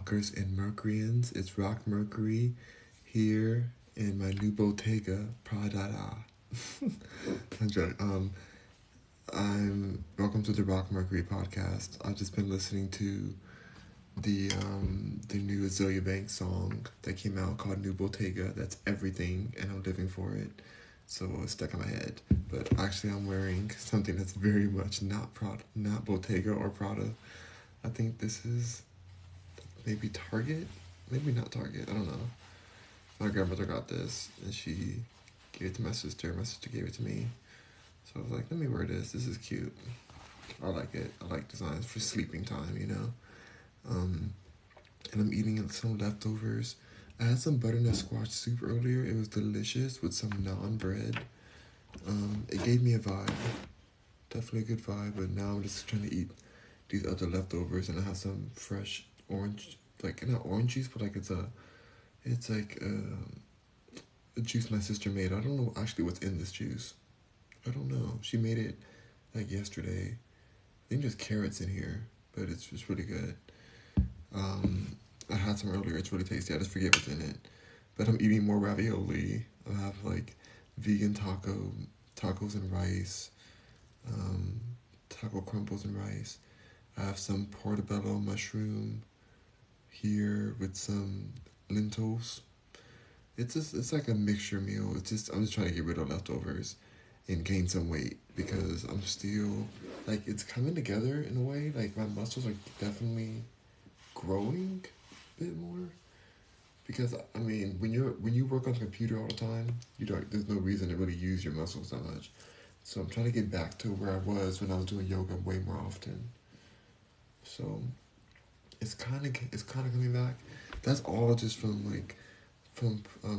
Rockers and Mercuryans. It's Rock Mercury here in my new Bottega Prada. I'm joking. I'm welcome to the Rock Mercury podcast. I've just been listening to the new Azealia Banks song that came out called New Bottega. That's everything, and I'm living for it. So it's stuck in my head. But actually, I'm wearing something that's very much not Bottega or Prada. I think this is maybe Target, maybe not Target. I don't know. My grandmother got this, and she gave it to my sister. My sister gave it to me. So I was like, let me wear this. This is cute. I like it. I like designs for sleeping time, you know. And I'm eating some leftovers. I had some butternut squash soup earlier. It was delicious with some naan bread. It gave me a vibe. Definitely a good vibe, but now I'm just trying to eat these other leftovers, and I have some fresh orange, like not orange juice, but like it's like a juice my sister made. I don't know actually what's in this juice. I don't know. She made it like yesterday. I think there's carrots in here, but it's just really good. I had some earlier. It's really tasty. I just forget what's in it. But I'm eating more ravioli. I have like vegan tacos and rice, taco crumbles and rice. I have some portobello mushroom here with some lentils. It's like a mixture meal. I'm just trying to get rid of leftovers and gain some weight because I'm still like it's coming together in a way. Like my muscles are definitely growing a bit more. Because I mean when you work on the computer all the time, there's no reason to really use your muscles that much. So I'm trying to get back to where I was when I was doing yoga way more often. So it's kind of coming back. That's all just from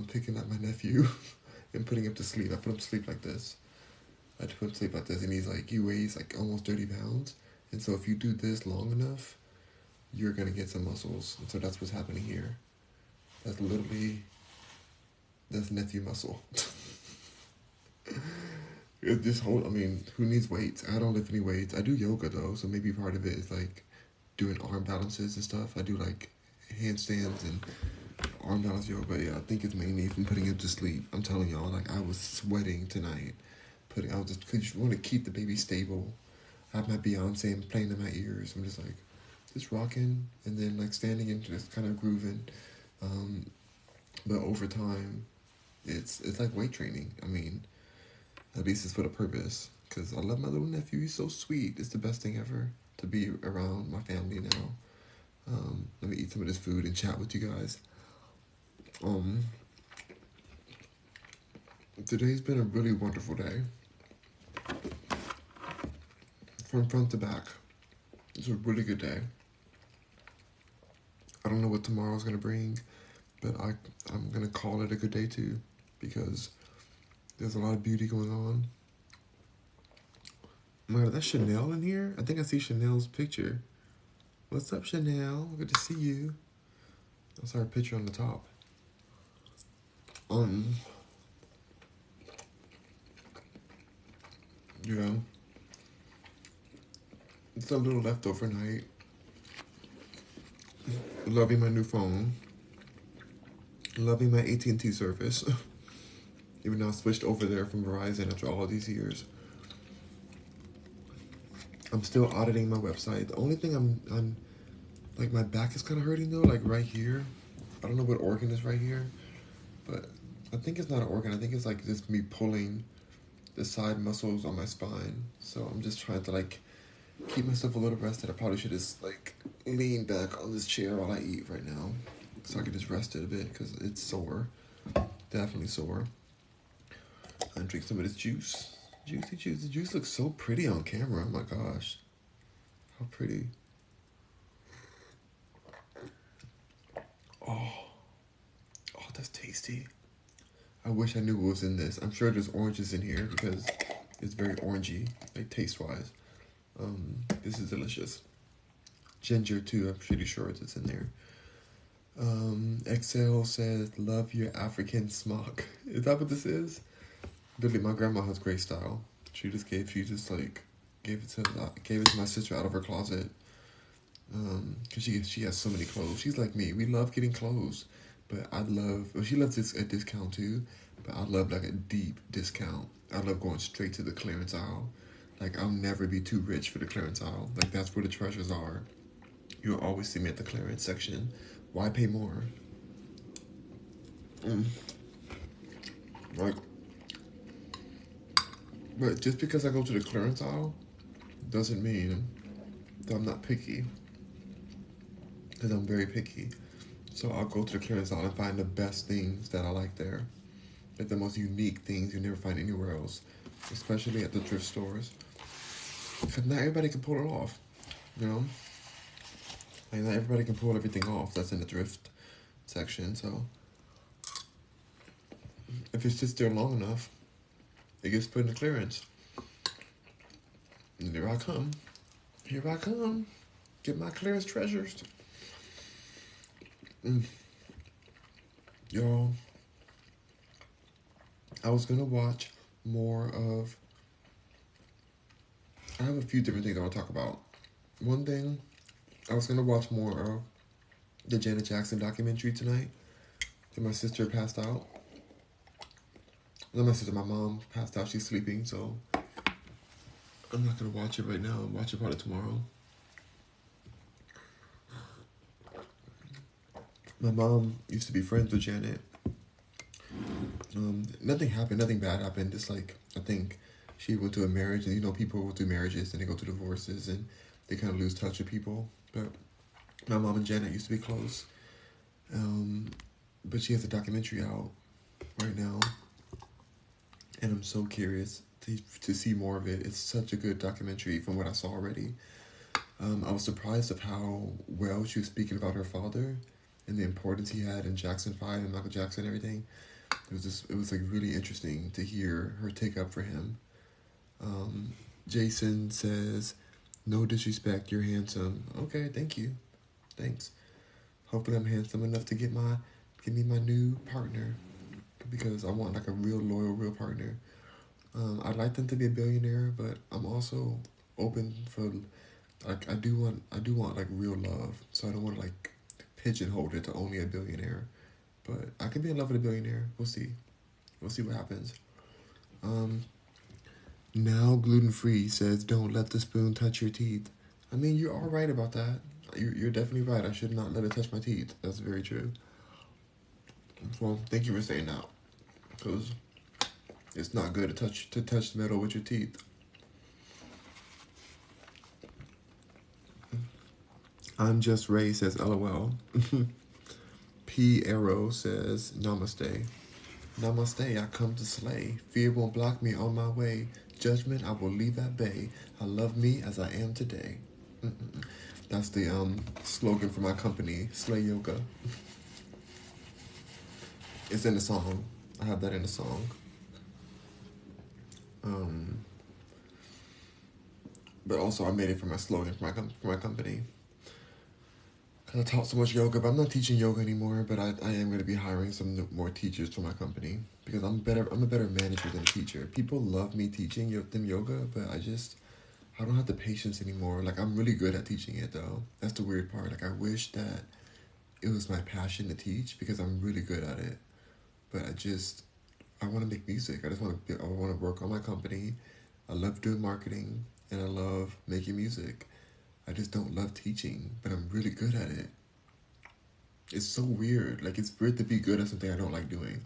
picking up my nephew and putting him to sleep. I put him to sleep like this. I put him to sleep like this, and he weighs like almost 30 pounds. And so if you do this long enough, you're gonna get some muscles. And so that's what's happening here. That's nephew muscle. Who needs weights? I don't lift any weights. I do yoga though, so maybe part of it is like doing arm balances and stuff. I do like handstands and arm balance yoga, but yeah, I think it's mainly from putting him to sleep. I'm telling y'all, like I was sweating tonight. Cause you want to keep the baby stable. I have my Beyonce playing in my ears. I'm just like, just rocking and then like standing and just kind of grooving. But over time, it's like weight training. I mean, at least it's for the purpose. Cause I love my little nephew. He's so sweet. It's the best thing ever to be around my family now. Let me eat some of this food and chat with you guys. Today's been a really wonderful day. From front to back. It's a really good day. I don't know what tomorrow's gonna bring, but I'm gonna call it a good day too, because there's a lot of beauty going on. Oh my God, that's Chanel in here? I think I see Chanel's picture. What's up, Chanel? Good to see you. That's our picture on the top. You know, it's a little leftover night. Loving my new phone. Loving my AT&T service. Even though I switched over there from Verizon after all these years. I'm still auditing my website. The only thing I'm like my back is kind of hurting though, like right here. I don't know what organ is right here, but I think it's not an organ. I think it's like just me pulling the side muscles on my spine. So I'm just trying to like keep myself a little rested. I probably should just like lean back on this chair while I eat right now, so I can just rest it a bit because it's sore, definitely sore. And drink some of this juice. Juicy juice. The juice looks so pretty on camera. Oh my gosh. How pretty. Oh, that's tasty. I wish I knew what was in this. I'm sure there's oranges in here because it's very orangey, like taste-wise. This is delicious. Ginger too, I'm pretty sure it's in there. Excel says, love your African smock. Is that what this is? Really, my grandma has great style. She just gave it to my sister out of her closet. Because she has so many clothes. She's like me. We love getting clothes, but she loves this a discount too, but I love like a deep discount. I love going straight to the clearance aisle. Like I'll never be too rich for the clearance aisle. Like that's where the treasures are. You'll always see me at the clearance section. Why pay more? Mm. Like, but just because I go to the clearance aisle doesn't mean that I'm not picky. Because I'm very picky. So I'll go to the clearance aisle and find the best things that I like there. Like the most unique things you never find anywhere else. Especially at the thrift stores. Because not everybody can pull it off. You know? Like not everybody can pull everything off that's in the thrift section. So if it's just there long enough, it gets put in the clearance. And here I come. Here I come. Get my clearance treasures. Y'all, I was gonna watch more of. I have a few different things I want to talk about. One thing, I was gonna watch more of the Janet Jackson documentary tonight. Then my sister passed out. Not my sister, my mom passed out. She's sleeping, so I'm not gonna watch it right now. I'll watch it probably tomorrow. My mom used to be friends with Janet. Nothing happened, nothing bad happened. Just like, I think she went to a marriage, and you know, people go through marriages and they go through divorces and they kind of lose touch with people. But my mom and Janet used to be close. But she has a documentary out right now, and I'm so curious to see more of it. It's such a good documentary from what I saw already. I was surprised of how well she was speaking about her father and the importance he had in Jackson 5 and Michael Jackson and everything. It was like really interesting to hear her take up for him. Jason says, "No disrespect, you're handsome." Okay, thank you. Thanks. Hopefully I'm handsome enough to give me my new partner, because I want like a real loyal, real partner. I'd like them to be a billionaire, but I'm also open for like I do want like real love. So I don't want to like pigeonhole it to only a billionaire. But I can be in love with a billionaire. We'll see. We'll see what happens. Now gluten-free says, "Don't let the spoon touch your teeth." I mean, you're all right about that. You're definitely right. I should not let it touch my teeth. That's very true. Well, thank you for saying that. Because it's not good to touch metal with your teeth. I'm Just Ray says, "LOL." P Arrow says, "Namaste." Namaste, I come to slay. Fear won't block me on my way. Judgment, I will leave at bay. I love me as I am today. That's the slogan for my company, Slay Yoga. It's in the song. I have that in the song. But also I made it for my slogan for my company. Cause I taught so much yoga, but I'm not teaching yoga anymore. But I am going to be hiring some more teachers for my company, because I'm a better manager than a teacher. People love me teaching them yoga, but I don't have the patience anymore. Like, I'm really good at teaching it though. That's the weird part. Like, I wish that it was my passion to teach, because I'm really good at it. But I want to make music. I want to work on my company. I love doing marketing, and I love making music. I just don't love teaching, but I'm really good at it. It's so weird. Like, it's weird to be good at something I don't like doing.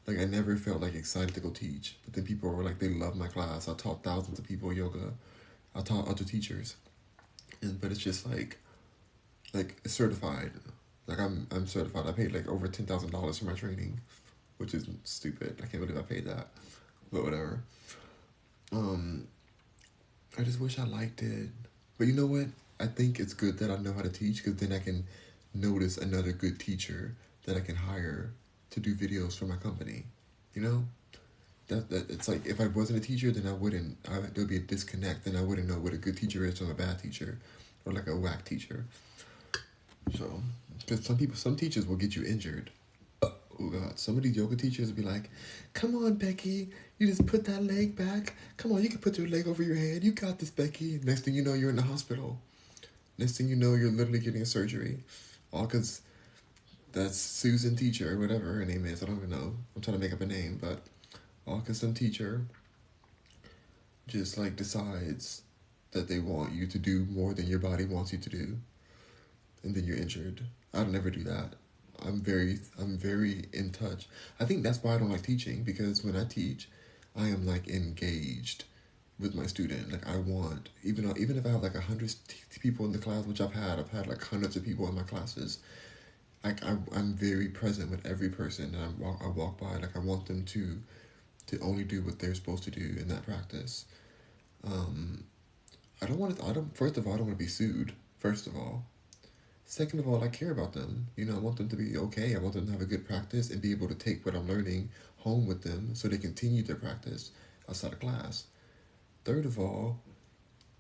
Like, I never felt like excited to go teach. But then people were like, they love my class. I taught thousands of people yoga. I taught other teachers. But it's just like it's certified. Like, I'm certified. I paid like over $10,000 for my training, which is stupid. I can't believe I paid that. But whatever. I just wish I liked it. But you know what? I think it's good that I know how to teach, because then I can notice another good teacher that I can hire to do videos for my company. You know? That it's like, if I wasn't a teacher, then there'd be a disconnect, and I wouldn't know what a good teacher is from a bad teacher, or like a whack teacher. So, because some teachers will get you injured. Oh God, some of these yoga teachers will be like, "Come on, Becky, you just put that leg back. Come on, you can put your leg over your head. You got this, Becky." Next thing you know, you're in the hospital. Next thing you know, you're literally getting a surgery. All because that's Susan teacher or whatever her name is. I don't even know. I'm trying to make up a name, but all because some teacher just like decides that they want you to do more than your body wants you to do, and then you're injured. I'd never do that. I'm very in touch. I think that's why I don't like teaching, because when I teach, I am like engaged with my student. Like I want, even if I have like 100 people in the class, which I've had like hundreds of people in my classes. Like I'm very present with every person that I walk by. Like I want them to only do what they're supposed to do in that practice. Um, I don't want to. I don't. First of all, I don't want to be sued. First of all. Second of all, I care about them. I want them to be okay. I want them to have a good practice and be able to take what I'm learning home with them so they continue their practice outside of class. Third of all,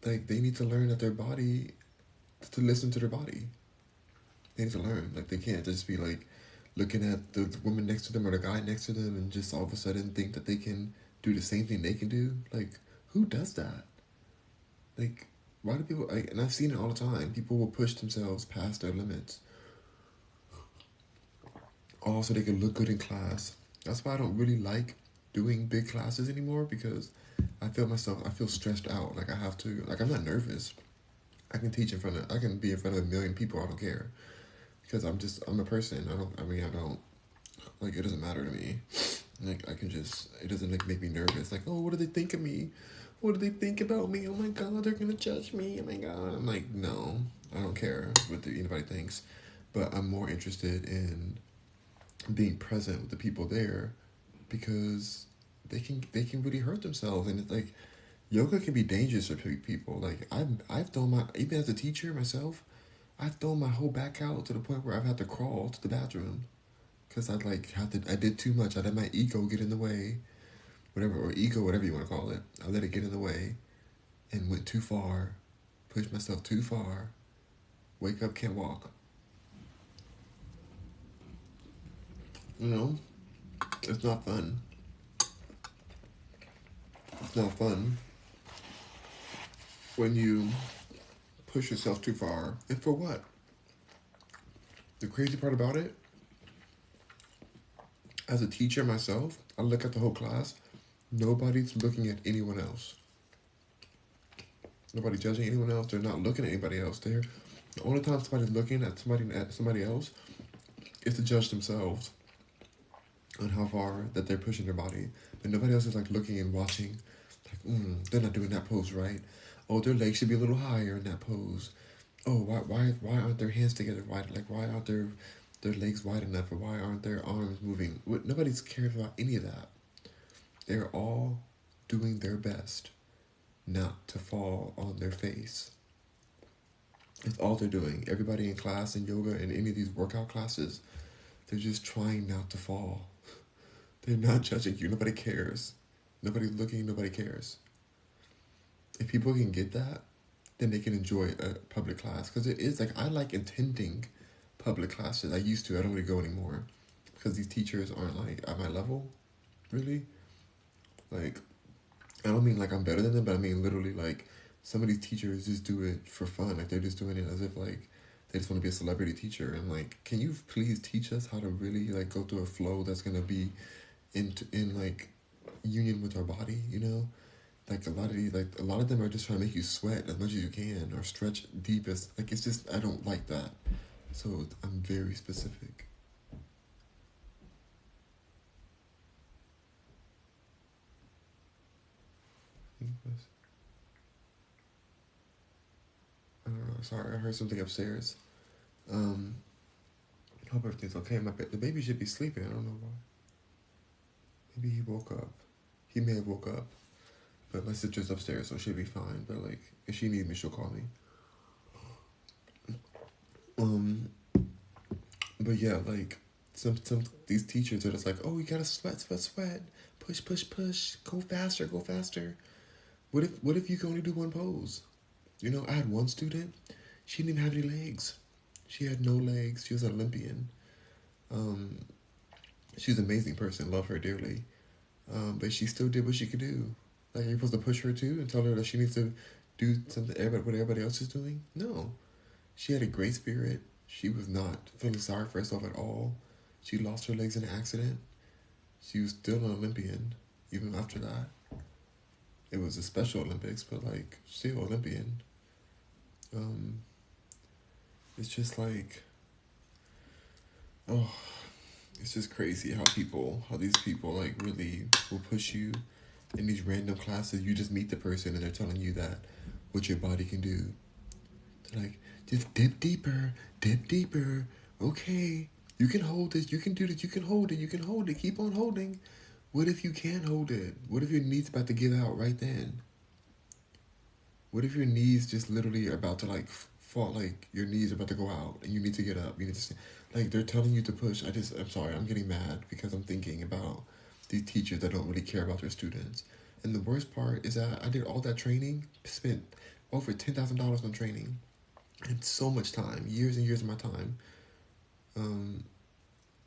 like they need to learn that their body, to listen to their body. They need to learn. Like they can't just be like looking at the woman next to them or the guy next to them and just all of a sudden think that they can do the same thing they can do. Like who does that? Like why do people? And I've seen it all the time. People will push themselves past their limits, all so they can look good in class. That's why I don't really like doing big classes anymore, because I feel stressed out. Like I have to, like I'm not nervous. I can be in front of a million people. I don't care, because I'm a person. I don't, like, it doesn't matter to me. Like I can just, it doesn't like make me nervous. Like, oh, what do they think of me? What do they think about me? Oh my God, they're gonna judge me. Oh my God. I'm like, no, I don't care what anybody thinks, but I'm more interested in being present with the people there, because they can really hurt themselves. And it's like yoga can be dangerous for people. Like I've thrown my, even as a teacher myself, I've thrown my whole back out to the point where I've had to crawl to the bathroom because I did too much. I let my ego get in the way, whatever you want to call it. I let it get in the way and went too far, pushed myself too far. Wake up, can't walk. You know, it's not fun. It's not fun when you push yourself too far. And for what? The crazy part about it, as a teacher myself, I look at the whole class. Nobody's looking at anyone else. Nobody's judging anyone else. They're not looking at anybody else. The only time somebody's looking at somebody else is to judge themselves on how far that they're pushing their body. But nobody else is like looking and watching. Like, they're not doing that pose right. Oh, their legs should be a little higher in that pose. Oh, why aren't their hands together wide? Like, why aren't their legs wide enough? Or why aren't their arms moving? Nobody's cares about any of that. They're all doing their best not to fall on their face. That's all they're doing. Everybody in class, in yoga, and any of these workout classes, they're just trying not to fall. They're not judging you. Nobody cares. Nobody's looking. Nobody cares. If people can get that, then they can enjoy a public class. Because it is like, I like attending public classes. I used to. I don't really go anymore. Because these teachers aren't like at my level, really. Like, I don't mean like I'm better than them, but I mean literally like some of these teachers just do it for fun. Like they're just doing it as if like they just want to be a celebrity teacher. And like, can you please teach us how to really like go through a flow that's gonna be in like union with our body? Like a lot of them are just trying to make you sweat as much as you can or stretch deepest. Like it's just, I don't like that. So I'm very specific. I don't know. Sorry, I heard something upstairs. Um, Hope everything's okay. The baby should be sleeping. I don't know why. Maybe he woke up. He may have woke up. But my sister's upstairs, so she'll be fine. But like, if she needs me, she'll call me. Um, but yeah, like some these teachers are just like, oh, you gotta sweat, sweat, sweat, push, push, push, go faster, go faster. What if you can only do one pose? I had one student. She didn't even have any legs. She had no legs. She was an Olympian. Um, she's an amazing person. Love her dearly. But she still did what she could do. Like, you're supposed to push her too and tell her that she needs to do something what everybody else is doing? No. She had a great spirit. She was not feeling sorry for herself at all. She lost her legs in an accident. She was still an Olympian, even after that. It was a Special Olympics, but like still Olympian. Um, it's just like, oh, it's just crazy how these people like really will push you in these random classes. You just meet the person and they're telling you that what your body can do. They're like, just dip deeper, dip deeper. Okay, you can hold this, you can do this, you can hold it, you can hold it, keep on holding. What if you can't hold it? What if your knee's about to give out right then? What if your knees just literally are about to like fall, like your knees are about to go out and you need to get up, you need to like they're telling you to push. I'm sorry, I'm getting mad because I'm thinking about these teachers that don't really care about their students. And the worst part is that I did all that training, spent over $10,000 on training, and so much time, years and years of my time, um,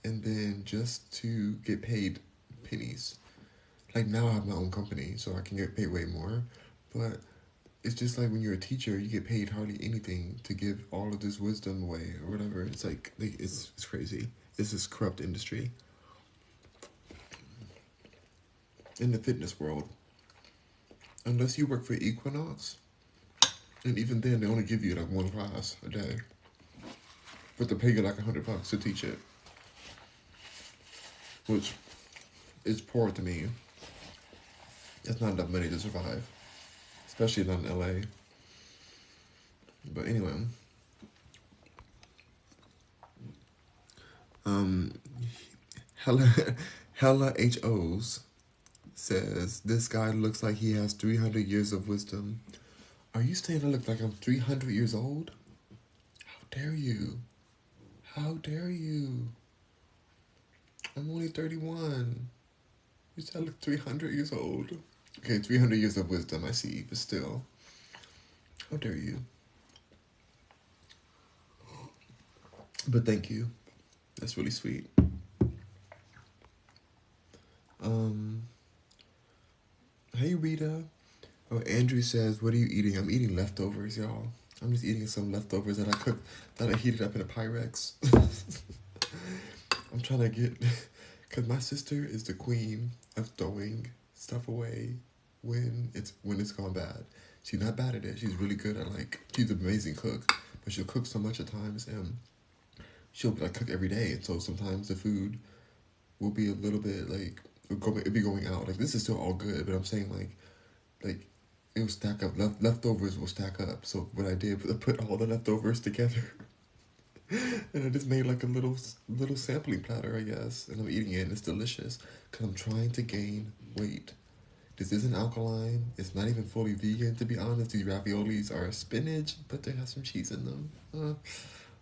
and then just to get paid pennies. Like now I have my own company, so I can get paid way more, but it's just like when you're a teacher, you get paid hardly anything to give all of this wisdom away or whatever. It's like it's crazy. It's this corrupt industry in the fitness world. Unless you work for Equinox, and even then they only give you like one class a day, but they pay you like $100 to teach it, which is poor to me. That's not enough money to survive, especially not in LA. But anyway, um, hella, hella HOs says this guy looks like he has 300 years of wisdom. Are you saying I look like I'm 300 years old? How dare you? How dare you? I'm only 31. You said I look 300 years old. Okay, 300 years of wisdom, I see, but still. How dare you? But thank you. That's really sweet. Hey Rita. Oh, Andrew says, what are you eating? I'm eating leftovers, y'all. I'm just eating some leftovers that I cooked, that I heated up in a Pyrex. I'm trying to get, because my sister is the queen of throwing stuff away when it's gone bad. She's not bad at it. She's really good at she's an amazing cook, but she'll cook so much at times, and she'll like cook every day. And so sometimes the food will be a little bit it'll be going out. Like this is still all good, but I'm saying like it will stack up. Leftovers will stack up. So what I did was I put all the leftovers together, and I just made like a little sampling platter, I guess. And I'm eating it, and it's delicious because I'm trying to gain weight. This isn't alkaline. It's not even fully vegan, to be honest. These raviolis are spinach, but they have some cheese in them.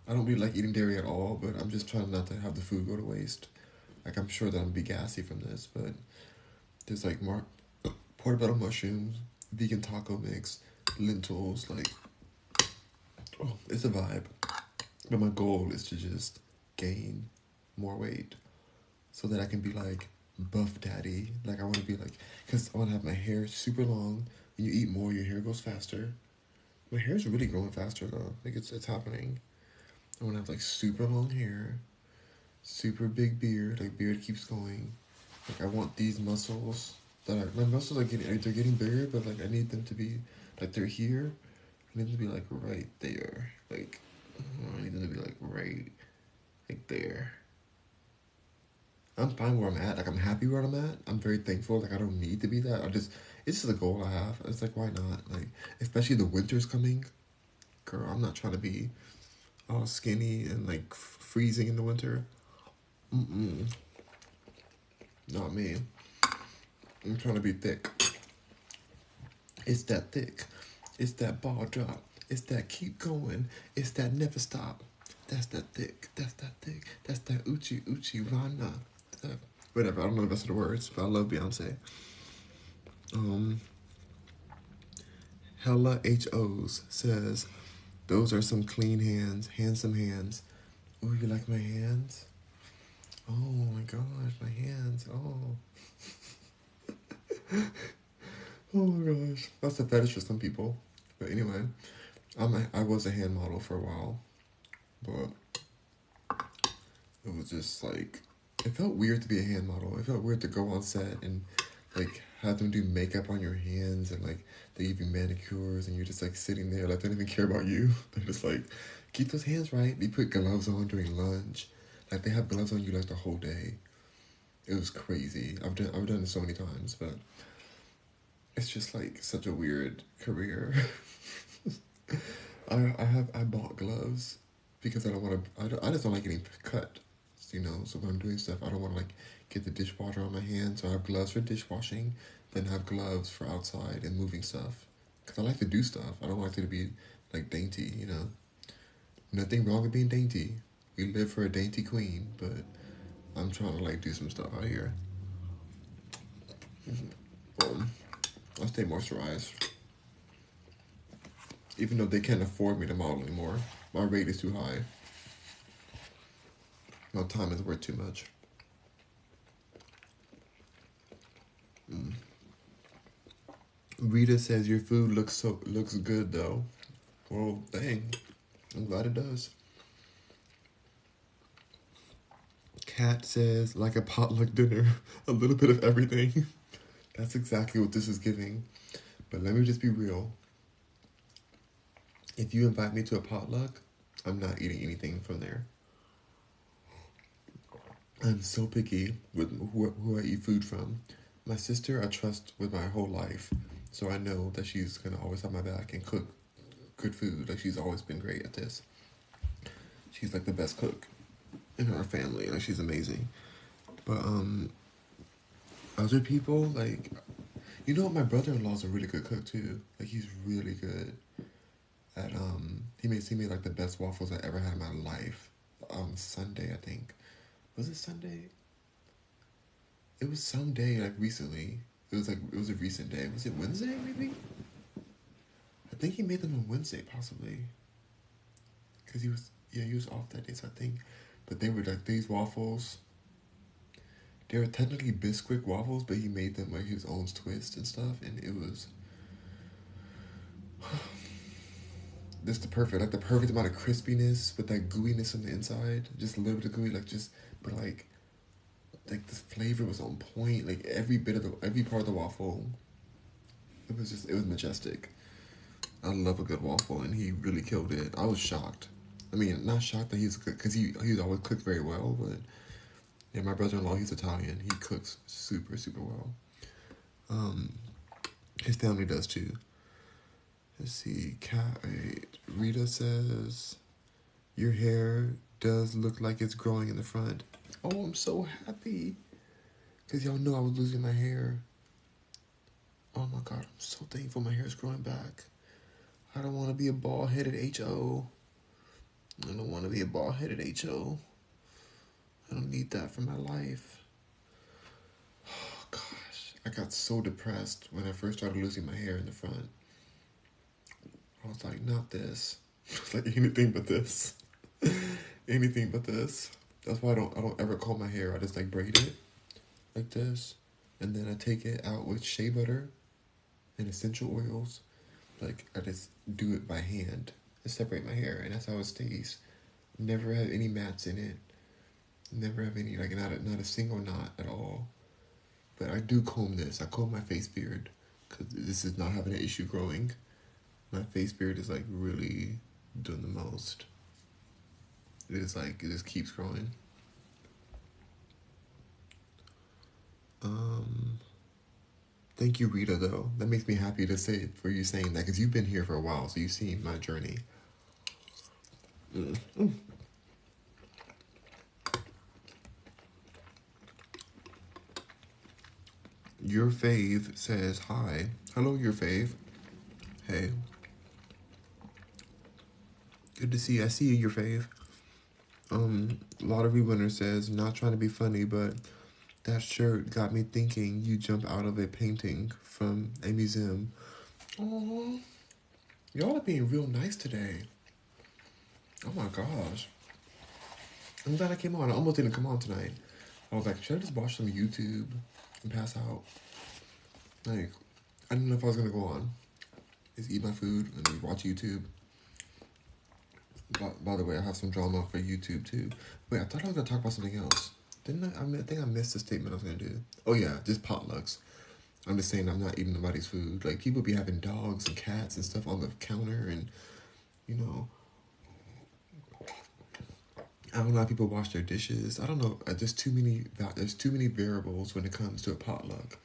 I don't really like eating dairy at all, but I'm just trying not to have the food go to waste. Like, I'm sure that I'm gonna be gassy from this, but there's like portobello mushrooms, vegan taco mix, lentils, oh, it's a vibe. But my goal is to just gain more weight so that I can be like buff daddy. Like, I want to be like, because I want to have my hair super long. When you eat more, your hair goes faster. My hair's really growing faster though. Like, it's happening. I want to have like super long hair, super big beard. Like, beard keeps going. Like, I want these muscles my muscles are getting bigger, but like I need them to be like they're here. I need them to be like right there. Like, I need them to be like right there. I'm fine where I'm at. Like, I'm happy where I'm at. I'm very thankful. Like, I don't need to be that. It's just a goal I have. It's like, why not? Like, especially the winter's coming. Girl, I'm not trying to be all skinny and like freezing in the winter. Not me. I'm trying to be thick. It's that thick. It's that ball drop. It's that keep going. It's that never stop. That's that thick. That's that thick. That's that uchi uchi rana. Whatever. I don't know the rest of the words, but I love Beyonce. Hella HOs says, those are some clean hands, handsome hands. Oh, you like my hands? Oh my gosh, my hands. Oh. Oh my gosh. That's a fetish for some people. But anyway, I was a hand model for a while, but it was just like, it felt weird to be a hand model. It felt weird to go on set and like have them do makeup on your hands and like they give you manicures and you're just like sitting there like they don't even care about you. They're just like, keep those hands right. They put gloves on during lunch. Like they have gloves on you like the whole day. It was crazy. I've done it so many times, but it's just like such a weird career. I bought gloves because I don't want to. I just don't like getting cut. You know, so when I'm doing stuff, I don't want to like get the dishwasher on my hands. So I have gloves for dishwashing, then I have gloves for outside and moving stuff. Cause I like to do stuff. I don't like it to be like dainty. You know, nothing wrong with being dainty. We live for a dainty queen, but I'm trying to like do some stuff out here. I stay moisturized. Even though they can't afford me to model anymore, my rate is too high. My time is worth too much. Rita says your food looks good though. Well, dang, I'm glad it does. Kat says like a potluck dinner, a little bit of everything. That's exactly what this is giving. But let me just be real. If you invite me to a potluck, I'm not eating anything from there. I'm so picky with who I eat food from. My sister I trust with my whole life, so I know that she's gonna always have my back and cook good food. Like she's always been great at this. She's like the best cook in our family. Like she's amazing. But other people like, you know what? My brother-in-law's a really good cook too. Like he's really good at he made like the best waffles I ever had in my life. On Sunday, I think. Was it Sunday? It was some day like recently. It was a recent day. Was it Wednesday maybe? I think he made them on Wednesday possibly. Cause he was off that day, so I think. But they were like these waffles. They were technically Bisquick waffles, but he made them like his own twist and stuff, and it was just the perfect amount of crispiness with that gooiness on the inside. Just a little bit of gooey, but like the flavor was on point. Like every part of the waffle, it was majestic. I love a good waffle, and he really killed it. I was shocked. I mean, not shocked that he's good because he's always cooked very well, but yeah, my brother-in-law, he's Italian. He cooks super super well. Um, his family does too. Let's see. Rita says your hair does look like it's growing in the front. Oh, I'm so happy because y'all know I was losing my hair. Oh my god, I'm so thankful my hair is growing back. I don't want to be a bald-headed HO. I don't want to be a bald-headed HO. I don't need that for my life. Oh gosh, I got so depressed when I first started losing my hair in the front. I was like, not this. Like anything but this. Anything but this. That's why I don't ever comb my hair. I just like braid it like this, and then I take it out with shea butter and essential oils. Like I just do it by hand to separate my hair, and that's how it stays. Never have any mats in it. Never have any like not a single knot at all. But I do comb this. I comb my face beard because this is not having an issue growing. My face beard is like really doing the most. It is like it just keeps growing. Thank you, Rita. Though that makes me happy to say it for you saying that because you've been here for a while, so you've seen my journey. Your fave says hi. Hello, your fave. Hey. Good to see you. I see you, your fave. Lottery winner says, not trying to be funny, but that shirt got me thinking you jump out of a painting from a museum. Oh, y'all are being real nice today. Oh my gosh. I'm glad I came on. I almost didn't come on tonight. I was like, should I just watch some YouTube and pass out? Like, I didn't know if I was gonna go on. Just eat my food and watch YouTube. By the way, I have some drama for YouTube too. Wait, I thought I was gonna talk about something else. Didn't I? I think I missed the statement I was gonna do. Oh yeah, just potlucks. I'm just saying I'm not eating nobody's food. Like people be having dogs and cats and stuff on the counter, and you know, I don't know how people wash their dishes. I don't know. There's too many variables when it comes to a potluck.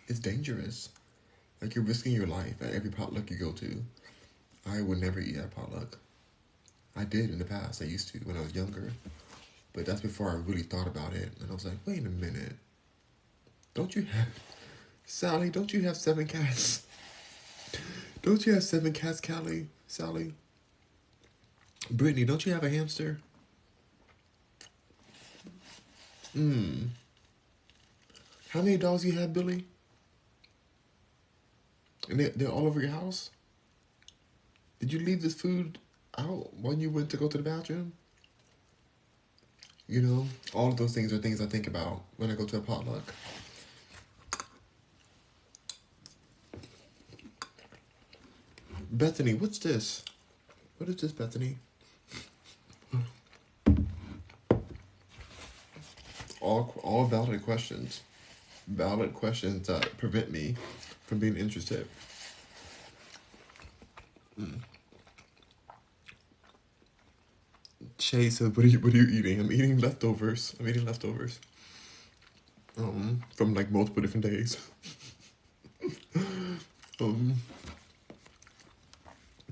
It's dangerous. Like you're risking your life at every potluck you go to. I would never eat at a potluck. I did in the past. I used to when I was younger, but that's before I really thought about it. And I was like, wait a minute. Don't you have Sally? Don't you have 7 cats? Don't you have 7 cats, Callie? Sally? Brittany, don't you have a hamster? How many dogs you have, Billy? And they're all over your house? Did you leave this food out when you went to go to the bathroom? You know, all of those things are things I think about when I go to a potluck. Bethany, what's this? What is this, Bethany? All valid questions. Valid questions that prevent me from being interested. Shay said, what are you eating? I'm eating leftovers. From like multiple different days.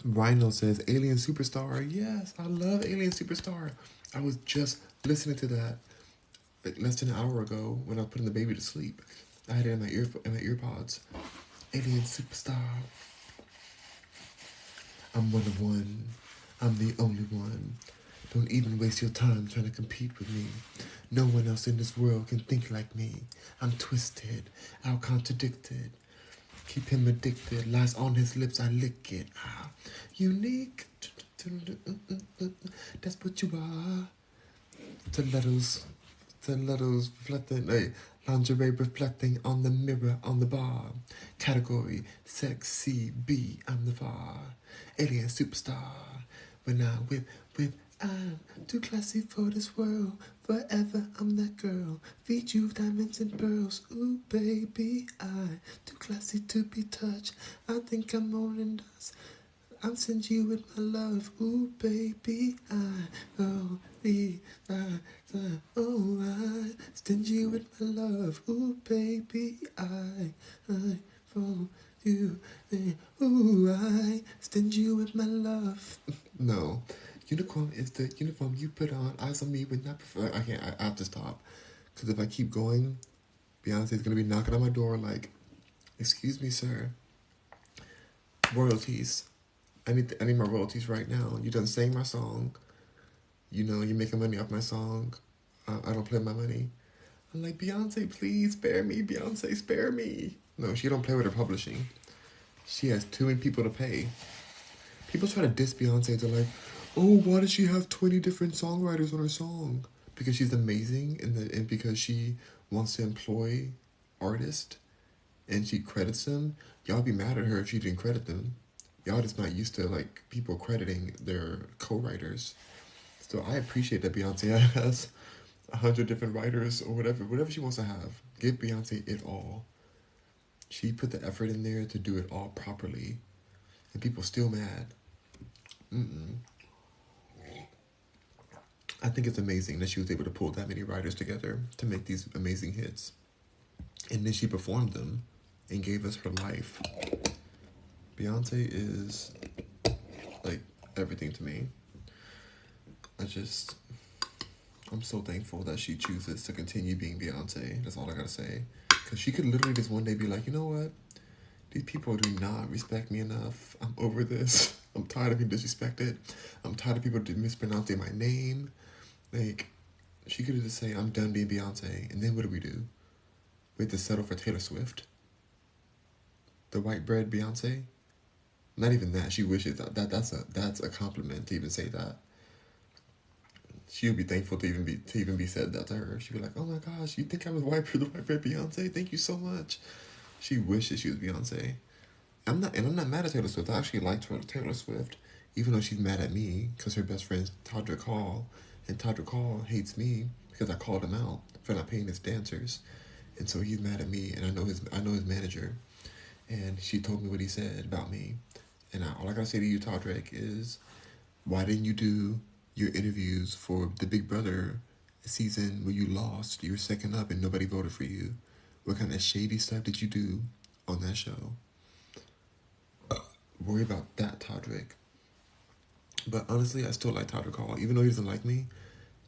Rhino says, Alien Superstar. Yes, I love Alien Superstar. I was just listening to that like less than an hour ago when I was putting the baby to sleep. I had it in my earpods. Alien Superstar. I'm one of one. I'm the only one. Don't even waste your time trying to compete with me. No one else in this world can think like me. I'm twisted, out contradicted. Keep him addicted. Lies on his lips, I lick it. Unique. That's what you are. Stilettos reflecting, lingerie reflecting on the mirror on the bar. Category, sexy B, I'm the far. Alien superstar. When I'm with, I'm too classy for this world. Forever I'm that girl. Feed you diamonds and pearls. Ooh, baby, I too classy to be touched. I think I'm more than dust. I'm stingy with my love, ooh baby, oh I stingy with my love, ooh baby, I for you, ooh I stingy with my love. No, uniform is the uniform you put on. Eyes on me would not prefer. I have to stop, because if I keep going, Beyonce's gonna be knocking on my door like, excuse me, sir. Royalties. I need my royalties right now. You done sang my song. You know, you're making money off my song. I don't play my money. I'm like, Beyonce, please spare me. Beyonce, spare me. No, she don't play with her publishing. She has too many people to pay. People try to diss Beyonce. They're like, oh, why does she have 20 different songwriters on her song? Because she's amazing and because she wants to employ artists and she credits them. Y'all be mad at her if she didn't credit them. Y'all just not used to like people crediting their co-writers. So I appreciate that Beyonce has 100 different writers or whatever she wants to have. Give Beyonce it all. She put the effort in there to do it all properly, and people still mad. I think it's amazing that she was able to pull that many writers together to make these amazing hits, and then she performed them and gave us her life. Beyonce is like everything to me. I'm so thankful that she chooses to continue being Beyonce. That's all I gotta say. Because she could literally just one day be like, you know what? These people do not respect me enough. I'm over this. I'm tired of being disrespected. I'm tired of people mispronouncing my name. Like, she could just say, I'm done being Beyonce. And then what do? We have to settle for Taylor Swift. The white bread Beyonce. Not even that. She wishes that's a compliment to even say that. She would be thankful to even be said that to her. She'd be like, oh my gosh, you think I was the white bread Beyonce? Thank you so much. She wishes she was Beyonce. I'm not mad at Taylor Swift. I actually liked Taylor Swift. even though she's mad at me because her best friend's Todrick Hall, and Todrick Hall hates me because I called him out for not paying his dancers, and so he's mad at me, and I know his manager, and she told me what he said about me, and all I gotta say to you, Todrick, is why didn't you do your interviews for the Big Brother season where you lost? You were second up and nobody voted for you. What kind of shady stuff did you do on that show? Worry about that, Todrick. But honestly, I still like Todrick Hall. Even though he doesn't like me,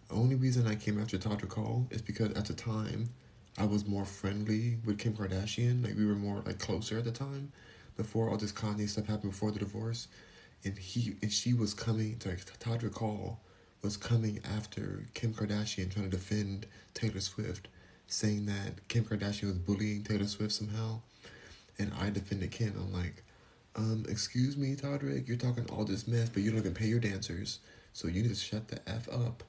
the only reason I came after Todrick Hall is because at the time, I was more friendly with Kim Kardashian. Like, we were more, like, closer at the time. Before all this Kanye stuff happened, before the divorce. And she was coming, like, Todrick Hall was coming after Kim Kardashian, trying to defend Taylor Swift, saying that Kim Kardashian was bullying Taylor Swift somehow. And I defended Kim. I'm like, excuse me, Todrick, you're talking all this mess, but you don't even pay your dancers. So you need to shut the F up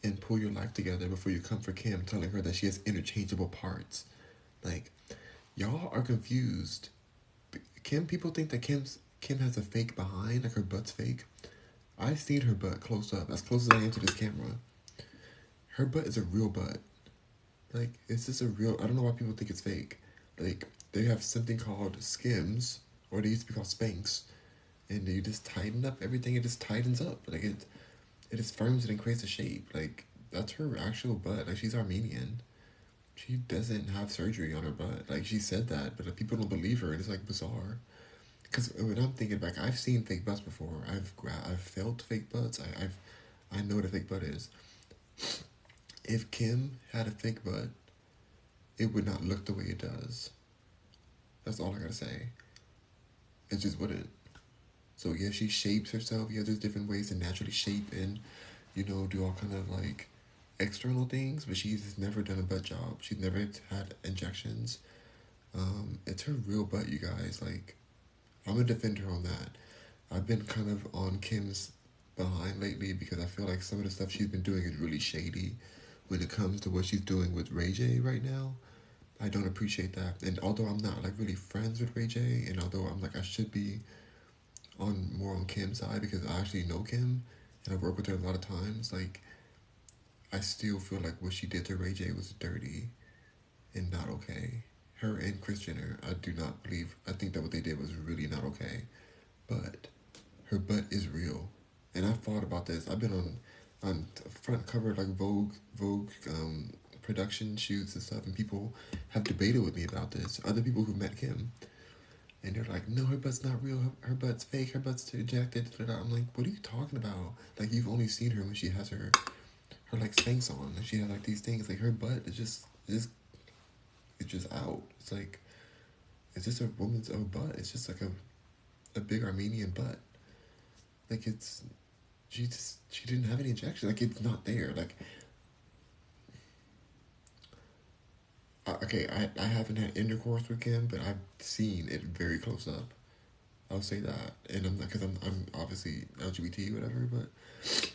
and pull your life together before you come for Kim, telling her that she has interchangeable parts. Like, y'all are confused. People think that Kim has a fake behind, like her butt's fake. I've seen her butt close up, as close as I am to this camera. Her butt is a real butt. Like, it's just a real, I don't know why people think it's fake. Like, they have something called Skims, or they used to be called Spanx, and you just tighten up everything, it just tightens up. Like, it just firms it and creates a shape. Like, that's her actual butt. Like, she's Armenian. She doesn't have surgery on her butt. Like, she said that, but people don't believe her. It's, like, bizarre. Because when I'm thinking back, I've seen fake butts before. I've felt fake butts. I know what a fake butt is. If Kim had a fake butt, it would not look the way it does. That's all I gotta say. It just wouldn't. So yeah, she shapes herself. Yeah, there's different ways to naturally shape and, do all kind of like external things. But she's never done a butt job. She's never had injections. It's her real butt, you guys. Like, I'm gonna defend her on that. I've been kind of on Kim's behind lately because I feel like some of the stuff she's been doing is really shady when it comes to what she's doing with Ray J right now. I don't appreciate that. And although I'm not like really friends with Ray J, and although I'm like I should be more on Kim's side because I actually know Kim and I've worked with her a lot of times, like I still feel like what she did to Ray J was dirty and not okay. Her and Kris Jenner, I do not believe. I think that what they did was really not okay. But her butt is real, and I've thought about this. I've been on front cover like Vogue production shoots and stuff, and people have debated with me about this. Other people who met Kim, and they're like, "No, her butt's not real. Her butt's fake. Her butt's injected." I'm like, "What are you talking about? Like you've only seen her when she has her like Spanx on, and she has like these things. Like her butt is just it's just out. It's like it's just a woman's own butt. It's just like a big Armenian butt. Like she didn't have any injection. Like it's not there. Like I haven't had intercourse with Kim, but I've seen it very close up. I'll say that, and I'm not because I'm obviously LGBT whatever, but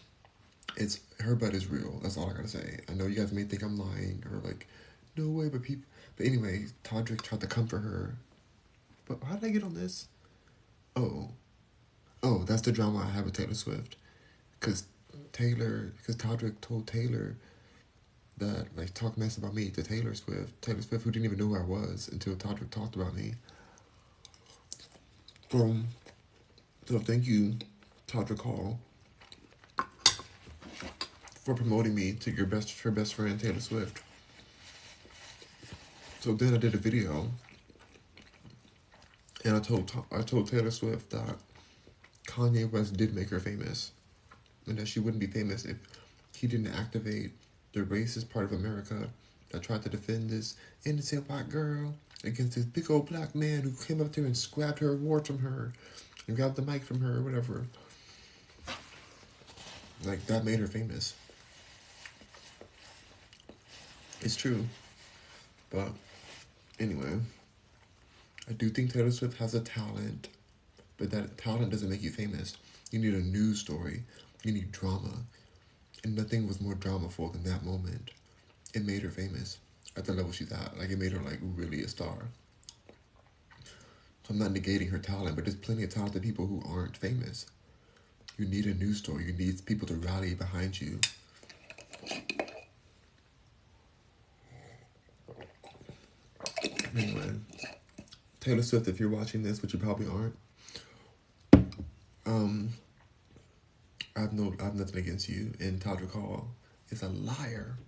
it's her butt is real. That's all I gotta say. I know you guys may think I'm lying or like, no way, but people. But anyway, Todrick tried to comfort her. But how did I get on this? Oh, that's the drama I have with Taylor Swift, because Todrick told Taylor that like talk mess about me to Taylor Swift, who didn't even know who I was until Todrick talked about me. So thank you, Todrick Hall, for promoting me to her best friend Taylor Swift. So then I did a video, and I told Taylor Swift that Kanye West did make her famous, and that she wouldn't be famous if he didn't activate the racist part of America that tried to defend this innocent white girl against this big old black man who came up there and grabbed her award from her and grabbed the mic from her or whatever. Like, that made her famous. It's true. But anyway, I do think Taylor Swift has a talent, but that talent doesn't make you famous. You need a news story. You need drama. And nothing was more dramaful than that moment. It made her famous at the level she's at. Like, it made her, like, really a star. So I'm not negating her talent, but there's plenty of talented people who aren't famous. You need a news story. You need people to rally behind you. Anyway, Taylor Swift, if you're watching this, which you probably aren't, I have nothing against you. And Todrick Hall is a liar,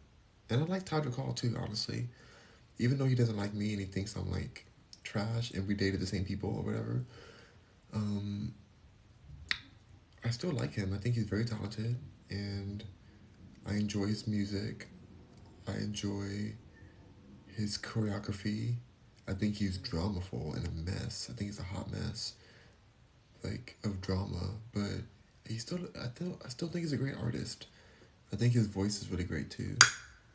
and I like Todrick Hall too, honestly. Even though he doesn't like me and he thinks I'm like trash, and we dated the same people or whatever. I still like him. I think he's very talented, and I enjoy his music. I enjoy his choreography. I think he's dramaful and a mess. I think he's a hot mess, like, of drama. But I still think he's a great artist. I think his voice is really great too.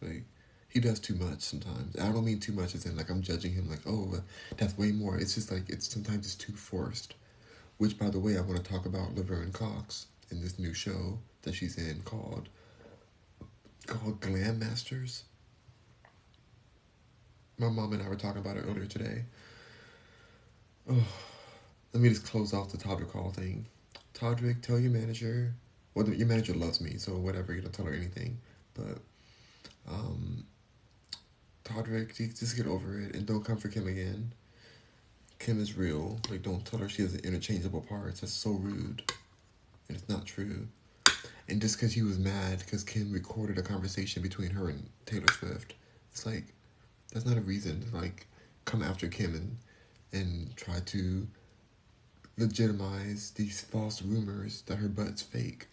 Like, he does too much sometimes. I don't mean too much as in like I'm judging him like, oh, that's way more. It's just like sometimes it's too forced. Which, by the way, I want to talk about Laverne Cox in this new show that she's in called Glam Masters. My mom and I were talking about it earlier today. Oh, let me just close off the Todrick Hall thing. Todrick, tell your manager. Well, your manager loves me, so whatever. You don't tell her anything. But Todrick, just get over it and don't come for Kim again. Kim is real. Like, don't tell her she has interchangeable parts. That's so rude. And it's not true. And just because he was mad because Kim recorded a conversation between her and Taylor Swift, it's like, that's not a reason to, like, come after Kim and try to legitimize these false rumors that her butt's fake.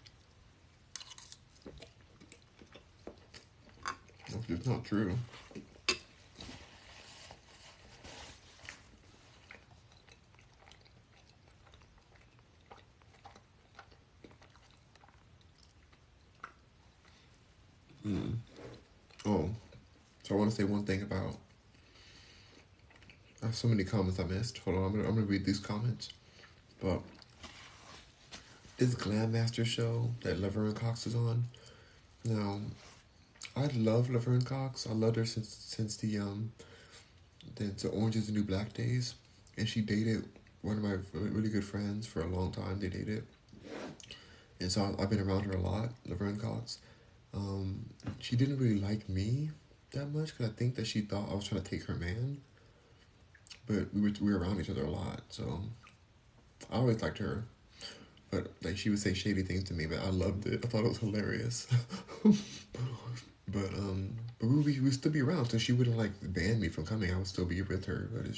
That's just not true. Oh, so I want to say one thing about. I have so many comments I missed. Hold on, I'm gonna read these comments. But this Glam Master show that Laverne Cox is on. Now, I love Laverne Cox. I loved her since the Orange Is the New Black days, and she dated one of my really good friends for a long time. They dated, and so I've been around her a lot. Laverne Cox. She didn't really like me that much because I think that she thought I was trying to take her man. But we were around each other a lot, so I always liked her. But like she would say shady things to me, but I loved it. I thought it was hilarious. but we would still be around, so she wouldn't like ban me from coming. I would still be with her, but it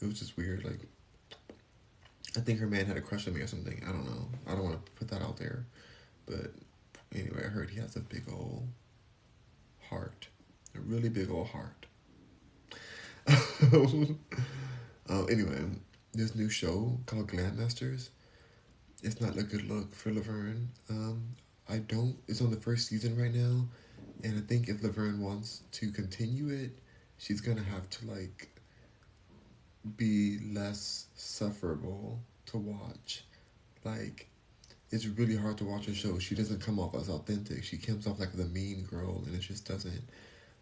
was just weird. Like, I think her man had a crush on me or something. I don't know. I don't want to put that out there, but anyway, I heard he has a big old heart, a really big old heart. Anyway, this new show called Glam Masters, it's not a good look for Laverne. It's on the first season right now, and I think if Laverne wants to continue it, she's gonna have to like be less sufferable to watch. Like, it's really hard to watch a show. She doesn't come off as authentic. She comes off like the mean girl, and it just doesn't.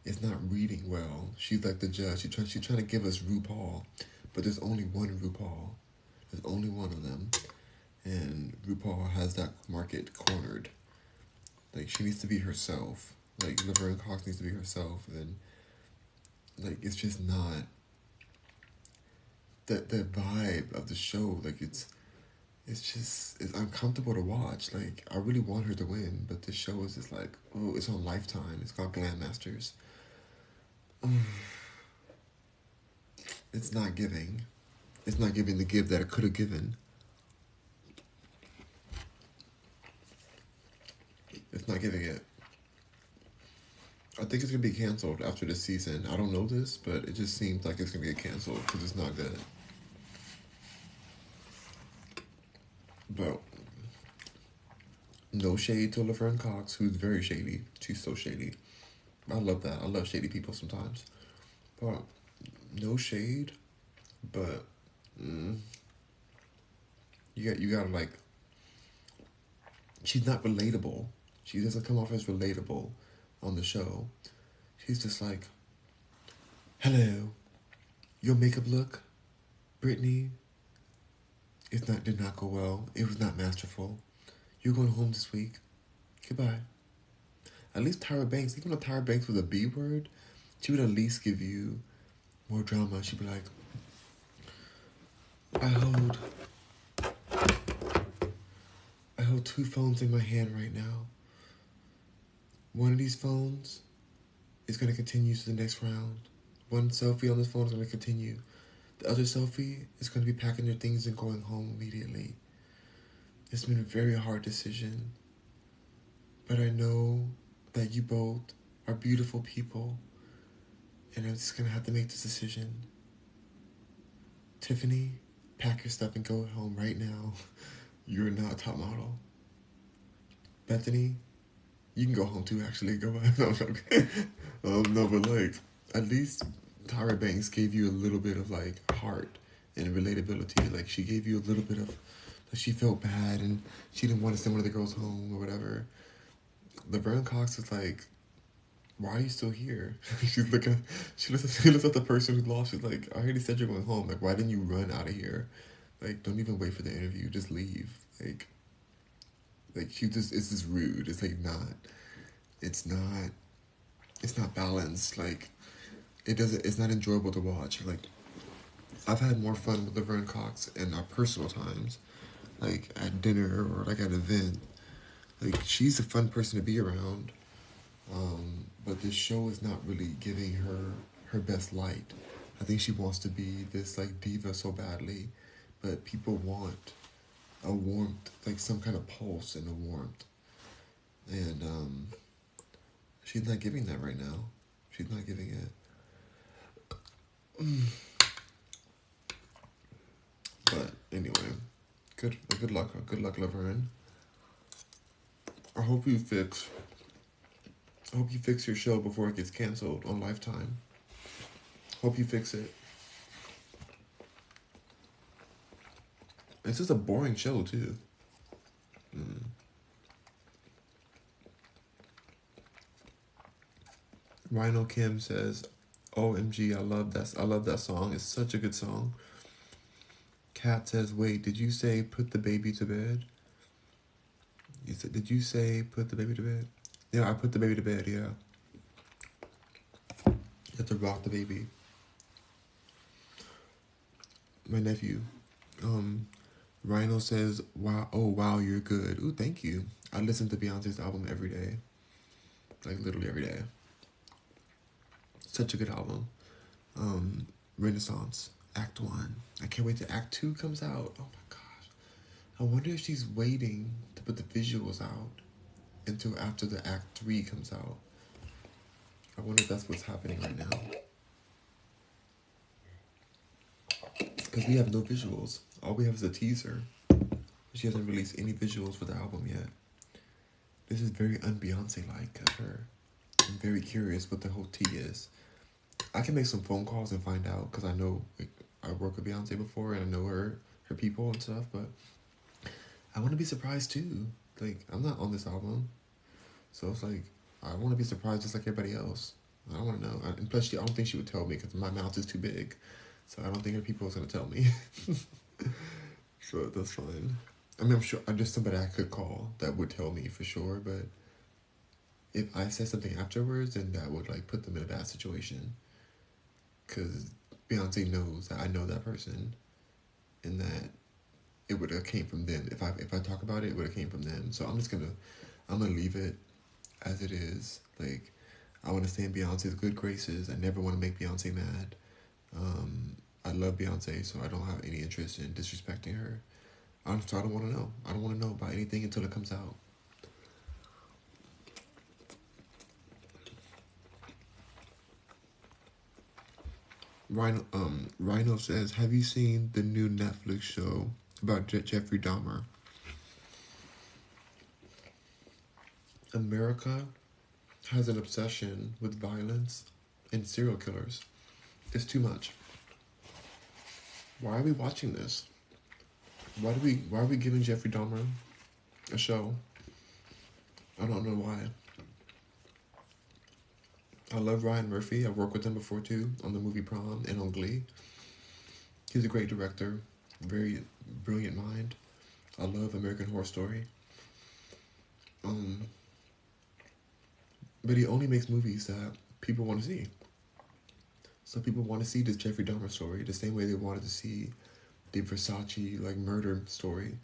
It's not reading well. She's like the judge. She's trying to give us RuPaul, but there's only one RuPaul. There's only one of them, and RuPaul has that market cornered. Like, she needs to be herself. Like, Laverne Cox needs to be herself, and like it's just not the vibe of the show. Like, it's uncomfortable to watch. Like, I really want her to win, but the show is just like, oh, it's on Lifetime. It's called Glam Masters. It's not giving. It's not giving the give that it could have given. It's not giving it. I think it's going to be canceled after this season. I don't know this, but it just seems like it's going to get canceled because it's not good. But no shade to Laverne Cox, who's very shady. She's so shady. I love that. I love shady people sometimes. But no shade, but you gotta like. She's not relatable. She doesn't come off as relatable on the show. She's just like, hello, your makeup look, Brittany, did not go well. It was not masterful. You're going home this week. Goodbye. At least Tyra Banks, even though Tyra Banks was a B word, she would at least give you more drama. She'd be like, I hold I hold two phones in my hand right now. One of these phones is going to continue to the next round. One selfie on this phone is going to continue. The other selfie is going to be packing your things and going home immediately. It's been a very hard decision, but I know that you both are beautiful people, and I'm just going to have to make this decision. Tiffany, pack your stuff and go home right now. You're not a top model. Bethany, you can go home too, actually. Go back. No, okay. No, but like, at least Tyra Banks gave you a little bit of like heart and relatability. Like, she gave you a little bit of, like, she felt bad and she didn't want to send one of the girls home or whatever. Laverne Cox was like, why are you still here? She looks at the person who lost. She's like, I already said you're going home. Like, why didn't you run out of here? Like, don't even wait for the interview. Just leave. Like she just, it's just rude. It's like it's not balanced. Like, it's not enjoyable to watch. Like, I've had more fun with Laverne Cox in our personal times, like at dinner or like at an event. Like, she's a fun person to be around. But this show is not really giving her best light. I think she wants to be this like diva so badly, but people want a warmth, like some kind of pulse and a warmth. And she's not giving that right now. She's not giving it. But anyway, good luck, Laverne. I hope you fix your show before it gets canceled on Lifetime. Hope you fix it. It's just a boring show too. Rhino Kim says, "OMG, I love that song. It's such a good song." Kat says, "Wait, did you say put the baby to bed?" Did you say put the baby to bed? Yeah, I put the baby to bed, yeah. You have to rock the baby. My nephew. Rhino says, wow, you're good. Ooh, thank you. I listen to Beyonce's album every day. Like, literally every day. Such a good album. Renaissance, Act 1. I can't wait till Act 2 comes out. Oh my gosh. I wonder if she's waiting to put the visuals out until after the Act 3 comes out. I wonder if that's what's happening right now. Because we have no visuals. All we have is a teaser. She hasn't released any visuals for the album yet. This is very un-Beyonce-like of her. I'm very curious what the whole tea is. I can make some phone calls and find out, because I know, like, I worked with Beyonce before and I know her people and stuff, but I want to be surprised too. Like, I'm not on this album, so it's like, I want to be surprised just like everybody else. I want to know. And plus, I don't think she would tell me because my mouth is too big, so I don't think her people is going to tell me. So that's fine. I mean, I'm sure there's somebody I could call that would tell me for sure, but if I said something afterwards, then that would like put them in a bad situation. Because Beyonce knows that I know that person, and that it would have came from them. If I talk about it, it would have came from them. So I'm gonna leave it as it is. Like, I want to stay in Beyonce's good graces. I never want to make Beyonce mad. I love Beyonce, so I don't have any interest in disrespecting her. So I don't want to know. I don't want to know about anything until it comes out. Rhino says, have you seen the new Netflix show about Jeffrey Dahmer? America has an obsession with violence and serial killers. It's too much. Why are we watching this? Why are we giving Jeffrey Dahmer a show? I don't know why. I love Ryan Murphy. I've worked with him before too, on the movie Prom and on Glee. He's a great director, very brilliant mind. I love American Horror Story. Um, but he only makes movies that people want to see. So people want to see this Jeffrey Dahmer story the same way they wanted to see the Versace like murder story.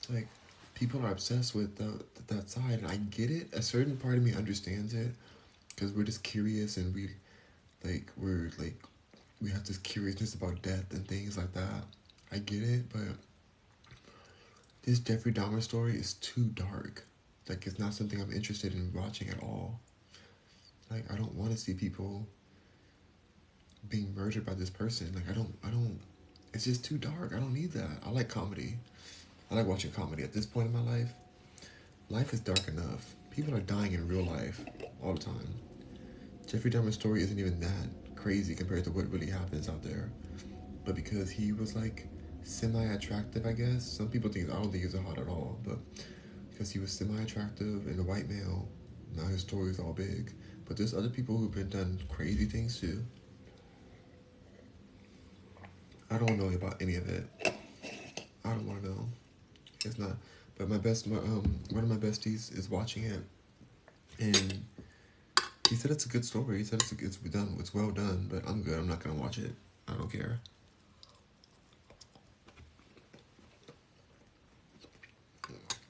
Like people are obsessed with that side, and I get it. A certain part of me understands it because we're just curious, and we have this curiousness about death and things like that. I get it, but this Jeffrey Dahmer story is too dark. Like it's not something I'm interested in watching at all. Like I don't want to see people being murdered by this person. Like I don't. It's just too dark. I don't need that. I like comedy. I like watching comedy. At this point in my life, life is dark enough. People are dying in real life all the time. Jeffrey Dahmer's story isn't even that crazy compared to what really happens out there. But because he was like semi-attractive, I guess. Some people think, I don't think he's hot at all, but because he was semi-attractive and a white male, now his story is all big. But there's other people who've been done crazy things too. I don't know about any of it. I don't want to know. It's not. But one of my besties is watching it, and he said it's a good story. He said it's done. It's well done. But I'm good. I'm not gonna watch it. I don't care.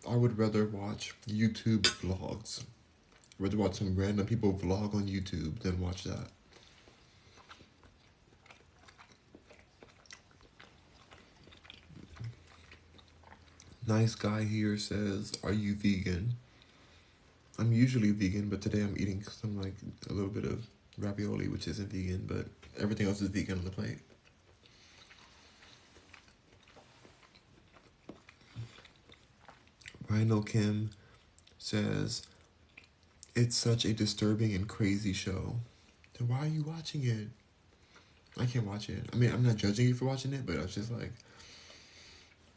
I would rather watch YouTube vlogs. I'd rather watch some random people vlog on YouTube than watch that. Nice guy here says, "Are you vegan?" I'm usually vegan, but today I'm eating some like a little bit of ravioli, which isn't vegan, but everything else is vegan on the plate. Rhino Kim says, "It's such a disturbing and crazy show." Then why are you watching it? I can't watch it. I mean, I'm not judging you for watching it, but I was just like,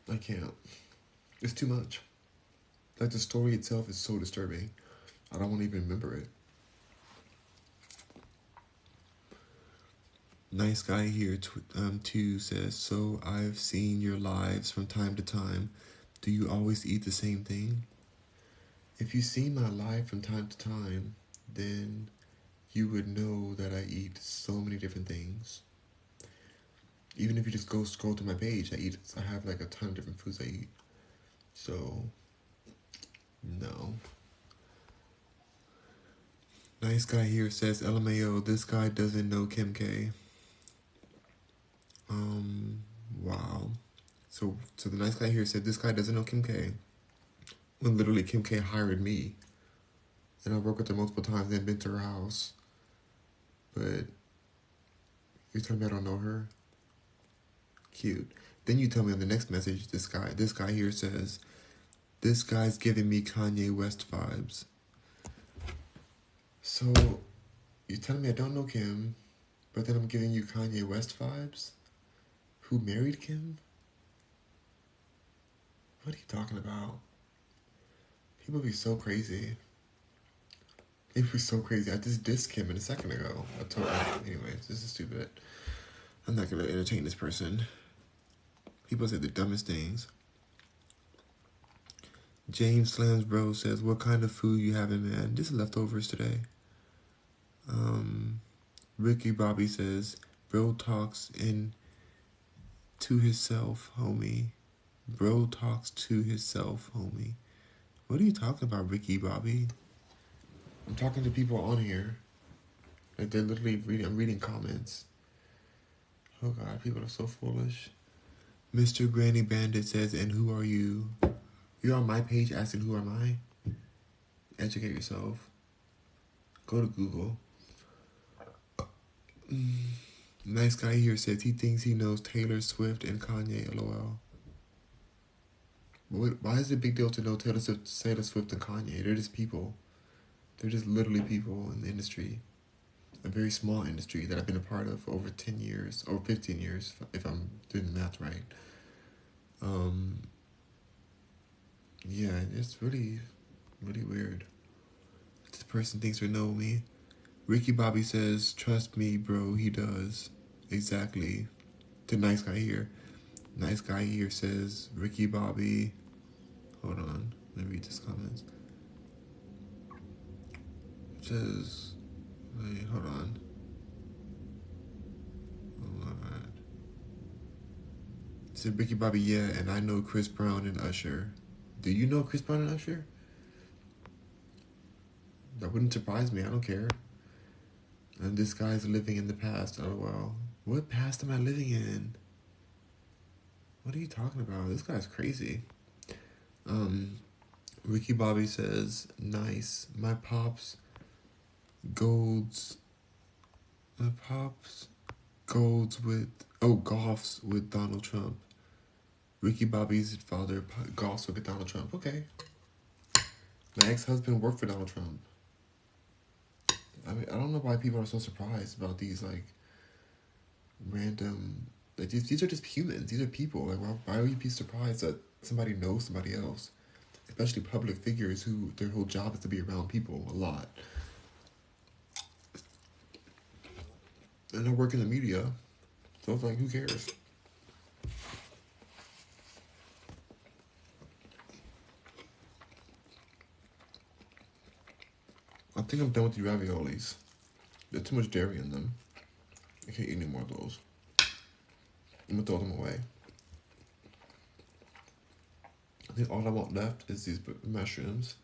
I can't. It's too much. Like the story itself is so disturbing. I don't want to even remember it. Nice guy here too says, "So I've seen your lives from time to time. Do you always eat the same thing?" If you see my live from time to time, then you would know that I eat so many different things. Even if you just go scroll through my page, I have like a ton of different foods I eat. So, no. Nice guy here says, "LMAO, this guy doesn't know Kim K." Wow. So the nice guy here said, "This guy doesn't know Kim K." When literally Kim K hired me. And I've worked with her multiple times and been to her house. But you're telling me I don't know her? Cute. Then you tell me on the next message, this guy here says, "This guy's giving me Kanye West vibes." So you're telling me I don't know Kim, but then I'm giving you Kanye West vibes? Who married Kim? What are you talking about? People be so crazy. It was so crazy. I just dissed Kim a second ago. I told her. Anyways, this is stupid. I'm not going to entertain this person. People say the dumbest things. James Slams Bro says, "What kind of food you having, man?" Just leftovers today. Ricky Bobby says, "Bro talks in to himself, homie. Bro talks to himself, homie." What are you talking about, Ricky Bobby? I'm talking to people on here. Like they're literally reading. I'm reading comments. Oh God, people are so foolish. Mr. Granny Bandit says, "And who are you?" You're on my page asking who am I? Educate yourself. Go to Google. Nice guy here says he thinks he knows Taylor Swift and Kanye. LOL. Why is it a big deal to know Taylor Swift and Kanye? They're just people. They're just literally people in the industry. A very small industry that I've been a part of for over 10 years, or 15 years, if I'm doing the math right. Yeah, it's really, really weird. This person thinks they know me. Ricky Bobby says, "Trust me, bro, he does." Exactly. The nice guy here. Nice guy here says, Ricky Bobby. Hold on, let me read this comments. says, wait, hold on. Alright. It said Ricky Bobby, yeah, and I know Chris Brown and Usher. Do you know Chris Brown and Usher? That wouldn't surprise me. I don't care. And this guy's living in the past. Oh, well. What past am I living in? What are you talking about? This guy's crazy. Ricky Bobby says, nice. My pops golds golfs with Donald Trump. Ricky Bobby's father golfs with Donald Trump. Okay. My ex-husband worked for Donald Trump. I mean, I don't know why people are so surprised about these, like, random... Like, these are just humans. These are people. Like, why would you be surprised that somebody knows somebody else? Especially public figures who their whole job is to be around people a lot. And I work in the media, so it's like, who cares? I think I'm done with the raviolis. There's too much dairy in them. I can't eat any more of those. I'm gonna throw them away. I think all I want left is these mushrooms.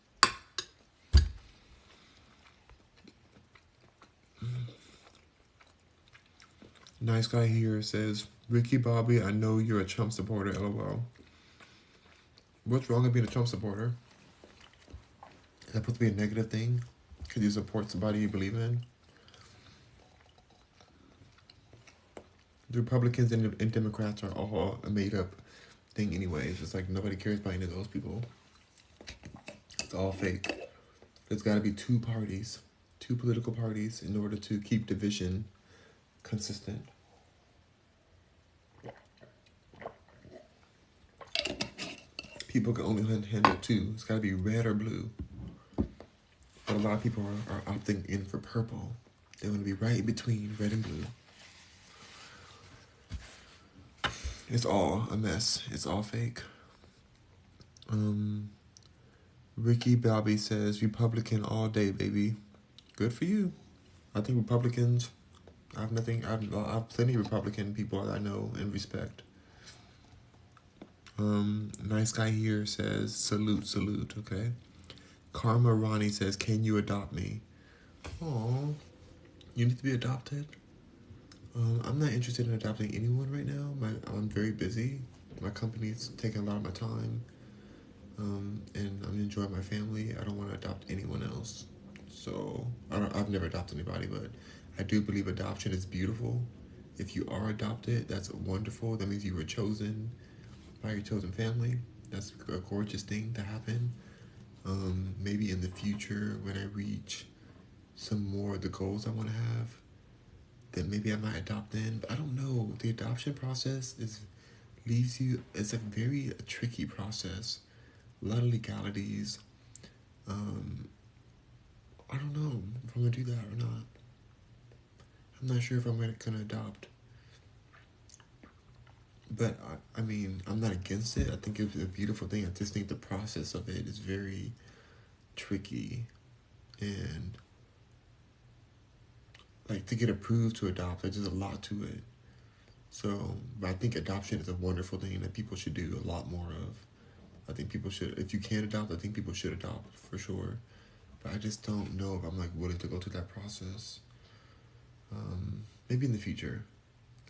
Nice guy here says, Ricky Bobby, I know you're a Trump supporter, LOL. What's wrong with being a Trump supporter? Is that supposed to be a negative thing? Because you support somebody you believe in? The Republicans and Democrats are all a made-up thing anyway. It's just like nobody cares about any of those people. It's all fake. There's got to be two parties, two political parties, in order to keep division consistent. People can only handle two. It's got to be red or blue. But a lot of people are opting in for purple. They want to be right between red and blue. It's all a mess. It's all fake. Ricky Bobby says, Republican all day, baby. Good for you. I think Republicans, I have plenty of Republican people that I know and respect. Nice guy here says, salute, okay. Karma Ronnie says, can you adopt me? Aww, you need to be adopted? I'm not interested in adopting anyone right now. I'm very busy. My company's taking a lot of my time. And I'm enjoying my family. I don't want to adopt anyone else. So, I've never adopted anybody, but I do believe adoption is beautiful. If you are adopted, that's wonderful. That means you were chosen by your chosen family. That's a gorgeous thing to happen. Maybe in the future, when I reach some more of the goals I want to have, then maybe I might adopt in. But I don't know. The adoption process it's a very tricky process. A lot of legalities. I don't know if I'm going to do that or not. I'm not sure if I'm going to adopt. But, I mean, I'm not against it. I think it's a beautiful thing. I just think the process of it is very tricky. And, like, to get approved to adopt, there's just a lot to it. So, but I think adoption is a wonderful thing that people should do a lot more of. I think people should, if you can adopt, I think people should adopt, for sure. But I just don't know if I'm, like, willing to go through that process. Maybe in the future.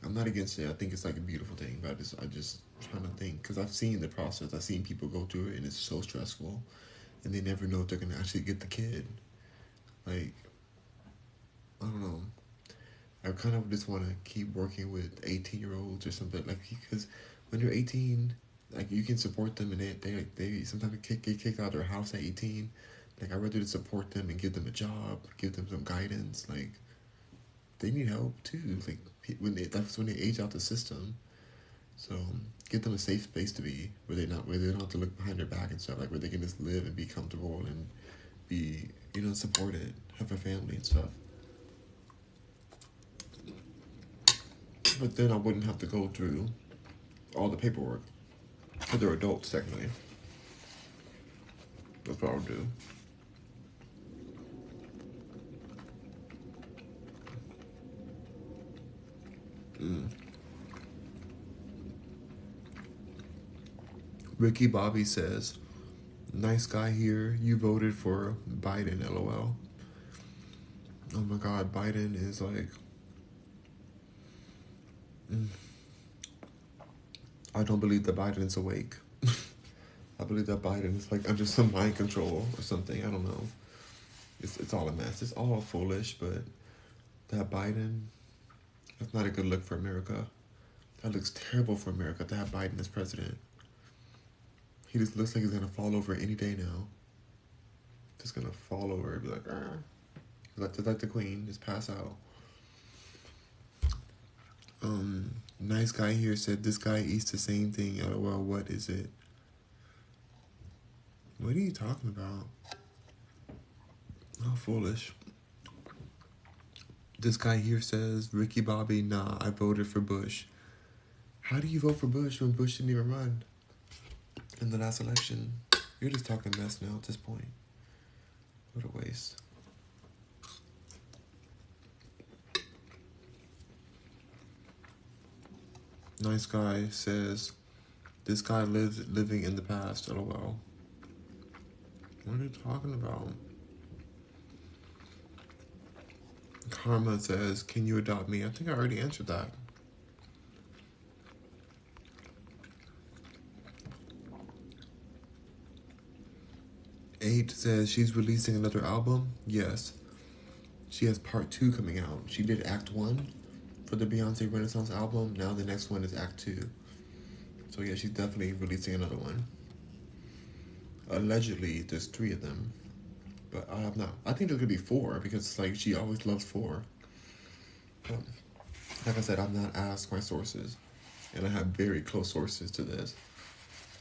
I'm not against it. I think it's like a beautiful thing, but I just trying to think, because I've seen the process. I've seen people go through it, and it's so stressful, and they never know if they're gonna actually get the kid. Like, I don't know. I kind of just want to keep working with 18-year-olds or something, like, because when you're 18, like, you can support them, and they sometimes get kicked out of their house at 18. Like, I'd rather just support them and give them a job, give them some guidance. Like, they need help too. Like, that's when they age out the system. So give them a safe space to be, where they don't have to look behind their back and stuff. Like, where they can just live and be comfortable and be, supported, have a family and stuff. But then I wouldn't have to go through all the paperwork, because they're adults technically. That's what I would do. Ricky Bobby says, nice guy here. You voted for Biden, lol. Oh my god, Biden is like... I don't believe that Biden is awake. I believe that Biden is like under some mind control or something. I don't know. It's all a mess. It's all foolish, but that Biden, that's not a good look for America. That looks terrible for America to have Biden as president. He just looks like he's gonna fall over any day now. Just gonna fall over and be like, just like the Queen, just pass out. Nice guy here said, this guy eats the same thing. LOL, what is it? What are you talking about? How foolish. This guy here says, Ricky Bobby, nah, I voted for Bush. How do you vote for Bush when Bush didn't even run in the last election? You're just talking mess now at this point. What a waste. Nice guy says, this guy living in the past, lol. What are you talking about? Karma says, can you adopt me? I think I already answered that. Eight says, she's releasing another album? Yes. She has part 2 coming out. She did Act 1 for the Beyonce Renaissance album. Now the next one is Act 2. So yeah, she's definitely releasing another one. Allegedly, there's 3 of them. But I have not. I think there could be 4 because like she always loves 4. But, like I said, I've not asked my sources. And I have very close sources to this.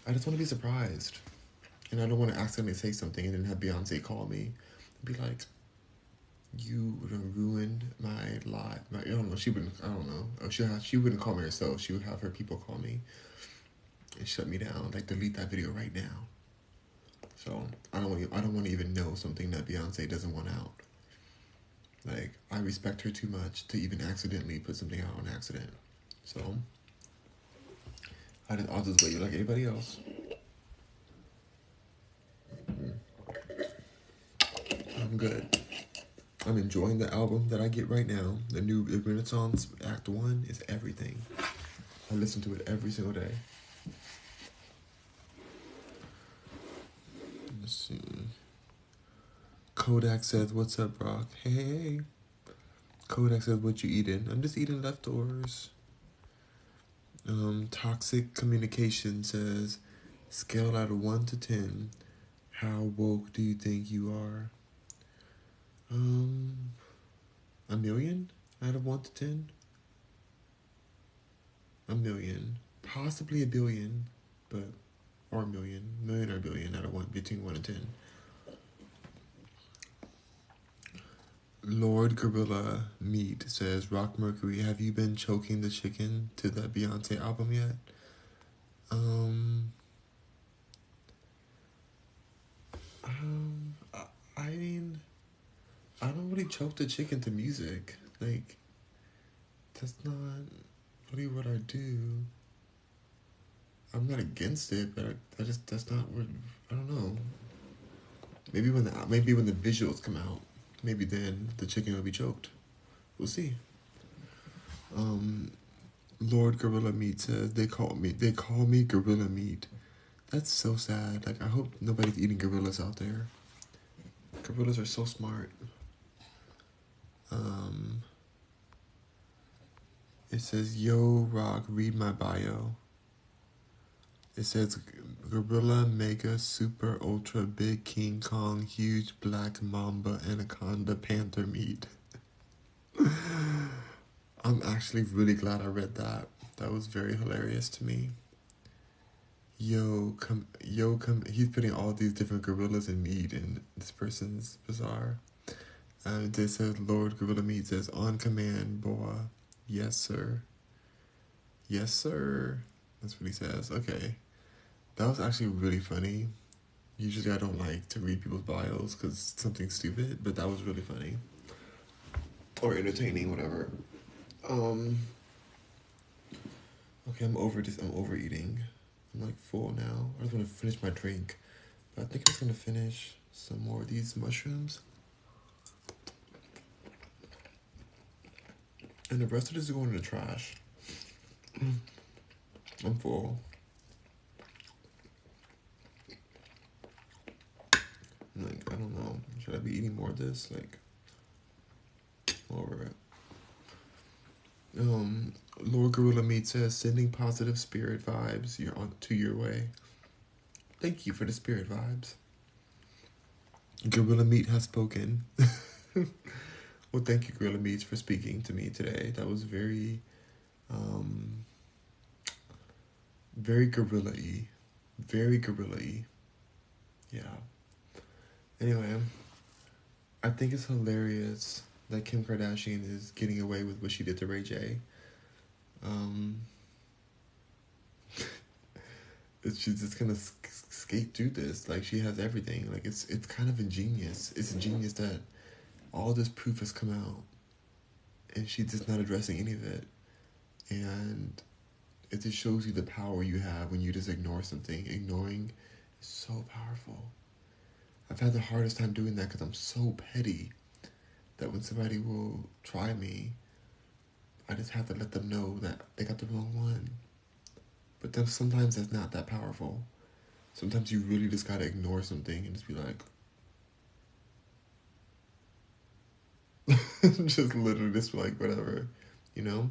I just want to be surprised. And I don't want to accidentally say something and then have Beyonce call me and be like, you ruined my life. I don't know. She wouldn't. I don't know. She wouldn't call me herself. She would have her people call me and shut me down. Like, delete that video right now. So I don't want to even know something that Beyonce doesn't want out. Like, I respect her too much to even accidentally put something out on accident. So I'll just wait like anybody else. I'm good. I'm enjoying the album that I get right now. The new Renaissance Act 1 is everything. I listen to it every single day. Let's see. Kodak says, what's up, Brock? Hey. Kodak says, what you eating? I'm just eating leftovers. Toxic Communication says, scale out of 1 to 10. How woke do you think you are? 1 million out of 1 to 10? 1 million. Possibly 1 billion, but, or 1 million. 1 million or 1 billion out of 1, between 1 and 10. Lord Gorilla Meat says, Rock Mercury, have you been choking the chicken to that Beyonce album yet? I mean, I don't really choke the chicken to music. Like, that's not really what I do. I'm not against it, but that's not what, I don't know. Maybe when the visuals come out, maybe then the chicken will be choked. We'll see. Lord Gorilla Meat says, they call me Gorilla Meat. That's so sad. Like, I hope nobody's eating gorillas out there. Gorillas are so smart. It says, yo, Rock, read my bio. It says, gorilla, mega, super, ultra, big, King Kong, huge, black, mamba, anaconda, panther meat. I'm actually really glad I read that. That was very hilarious to me. Yo, come, he's putting all these different gorillas and meat in this person's bizarre. It says, Lord Gorilla Meat says, on command, boy. Yes, sir. Yes, sir. That's what he says. Okay. That was actually really funny. Usually I don't like to read people's bios because it's something stupid, but that was really funny. Or entertaining, whatever. Okay, I'm overeating. I'm like full now. I just want to finish my drink. But I think I'm just going to finish some more of these mushrooms. And the rest of this is going in the trash. I'm full. Like, I don't know. Should I be eating more of this? Like, over it. Lord Gorilla Meat says, sending positive spirit vibes to your way. Thank you for the spirit vibes. Gorilla Meat has spoken. Well, thank you, Gorilla Meats, for speaking to me today. That was very, very gorilla-y. Very gorilla-y. Yeah. Anyway, I think it's hilarious that Kim Kardashian is getting away with what she did to Ray J. She's just gonna skate through this. Like, she has everything. Like, it's kind of ingenious. It's ingenious that all this proof has come out and she's just not addressing any of it. And it just shows you the power you have when you just ignore something. Ignoring is so powerful. I've had the hardest time doing that because I'm so petty that when somebody will try me, I just have to let them know that they got the wrong one. But then sometimes that's not that powerful. Sometimes you really just gotta ignore something and just be like, just literally just like, whatever, you know?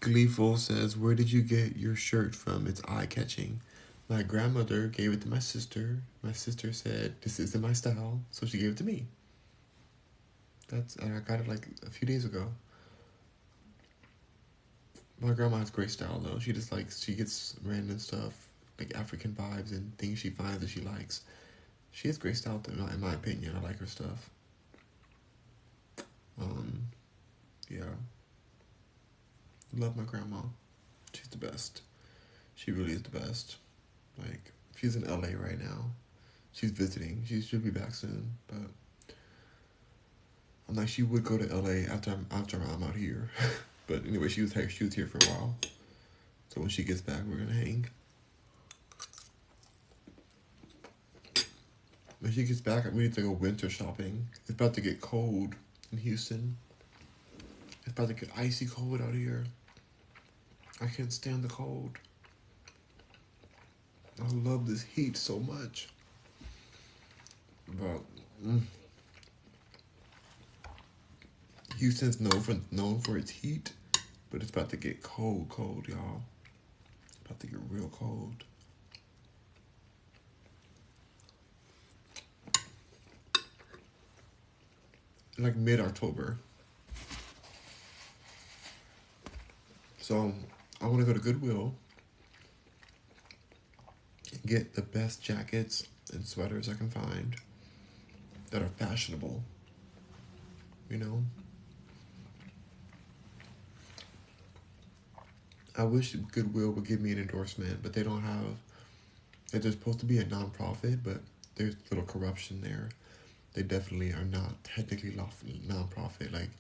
Gleeful says, where did you get your shirt from? It's eye-catching. My grandmother gave it to my sister. My sister said, this isn't my style, so she gave it to me. I got it like a few days ago. My grandma has great style though. She gets random stuff, like African vibes and things she finds that she likes. She has great style though, in my opinion. I like her stuff. Yeah. Love my grandma. She's the best. She really is the best. Like, she's in LA right now. She's visiting. She should be back soon, but I'm like, she would go to LA after I'm out here. But anyway, she was here for a while. So when she gets back, we're gonna hang. When she gets back, we need to go winter shopping. It's about to get cold in Houston. It's about to get icy cold out here. I can't stand the cold. I love this heat so much. But Houston's known for its heat, but it's about to get cold, y'all. It's about to get real cold. Like mid-October. So I want to go to Goodwill and get the best jackets and sweaters I can find that are fashionable. You know? I wish Goodwill would give me an endorsement, but they don't have... They're supposed to be a non-profit, but there's a little corruption there. They definitely are not technically lawfully non-profit. Like,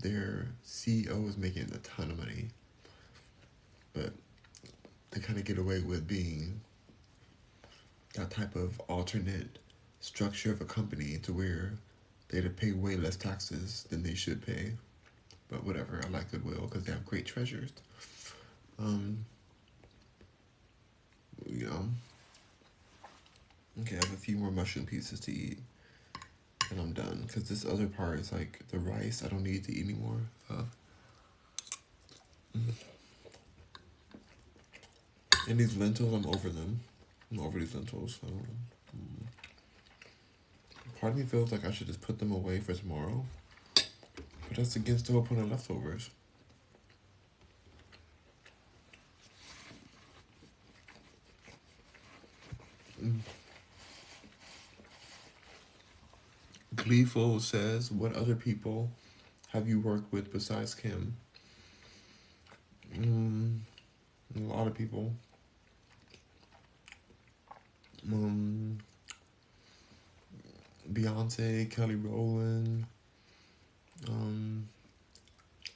their CEO is making a ton of money. But they kind of get away with being that type of alternate structure of a company to where they had to pay way less taxes than they should pay. But whatever, I like Goodwill because they have great treasures. You know. Okay, I have a few more mushroom pieces to eat. And I'm done. Because this other part is like the rice I don't need to eat anymore. And these lentils, I'm over them. I'm over these lentils. Part of me feels like I should just put them away for tomorrow. But that's against the whole point of leftovers. Gleeful says, what other people have you worked with besides Kim? A lot of people. Beyonce, Kelly Rowland,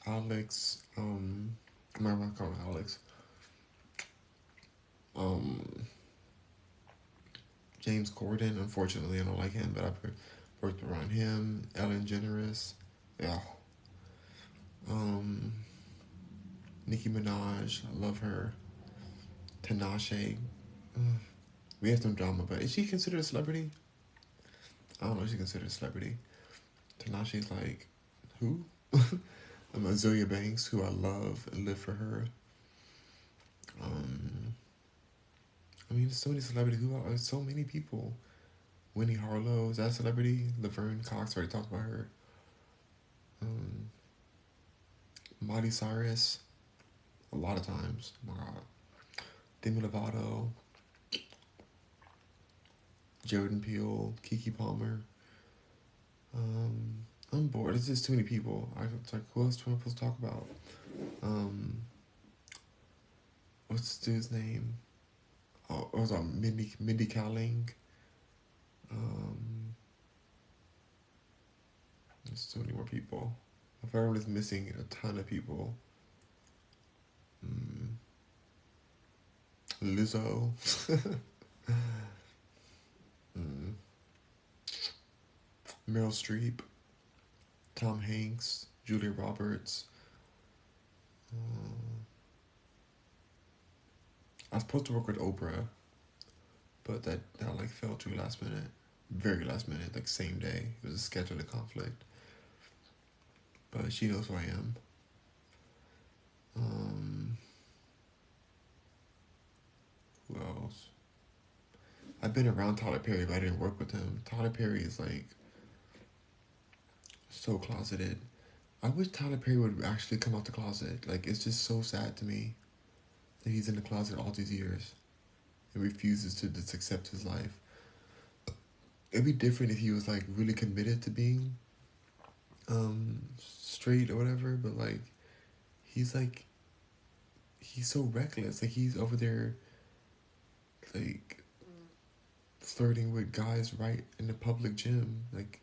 Alex, I'm not calling Alex. Um, James Corden, unfortunately, I don't like him, but I've worked around him. Ellen DeGeneres, yeah. Um, Nicki Minaj, I love her. Tinashe, we have some drama, but is she considered a celebrity? I don't know if she's considered a celebrity. Tinashe's like, who? Azealia Banks, who I love and live for her. Um, I mean, there's so many celebrities. Who are so many people? Winnie Harlow, is that a celebrity? Laverne Cox, already talked about her. Um, Miley Cyrus, a lot of times. Oh my God. Demi Lovato, Jordan Peele, Keke Palmer. I'm bored. It's just too many people. It's like, who else do I supposed to talk about? What's this dude's name? Oh, it was Mindy Kaling. There's so many more people. If everyone is missing a ton of people. Lizzo. Meryl Streep. Tom Hanks. Julia Roberts. I was supposed to work with Oprah, but that like fell too last minute. Very last minute, like same day. It was a scheduled conflict. But she knows who I am. Who else? I've been around Tyler Perry, but I didn't work with him. Tyler Perry is like so closeted. I wish Tyler Perry would actually come out the closet. Like, it's just so sad to me that he's in the closet all these years and refuses to just accept his life. It'd be different if he was like really committed to being straight or whatever, but like he's so reckless. Like, he's over there like flirting with guys right in the public gym. Like,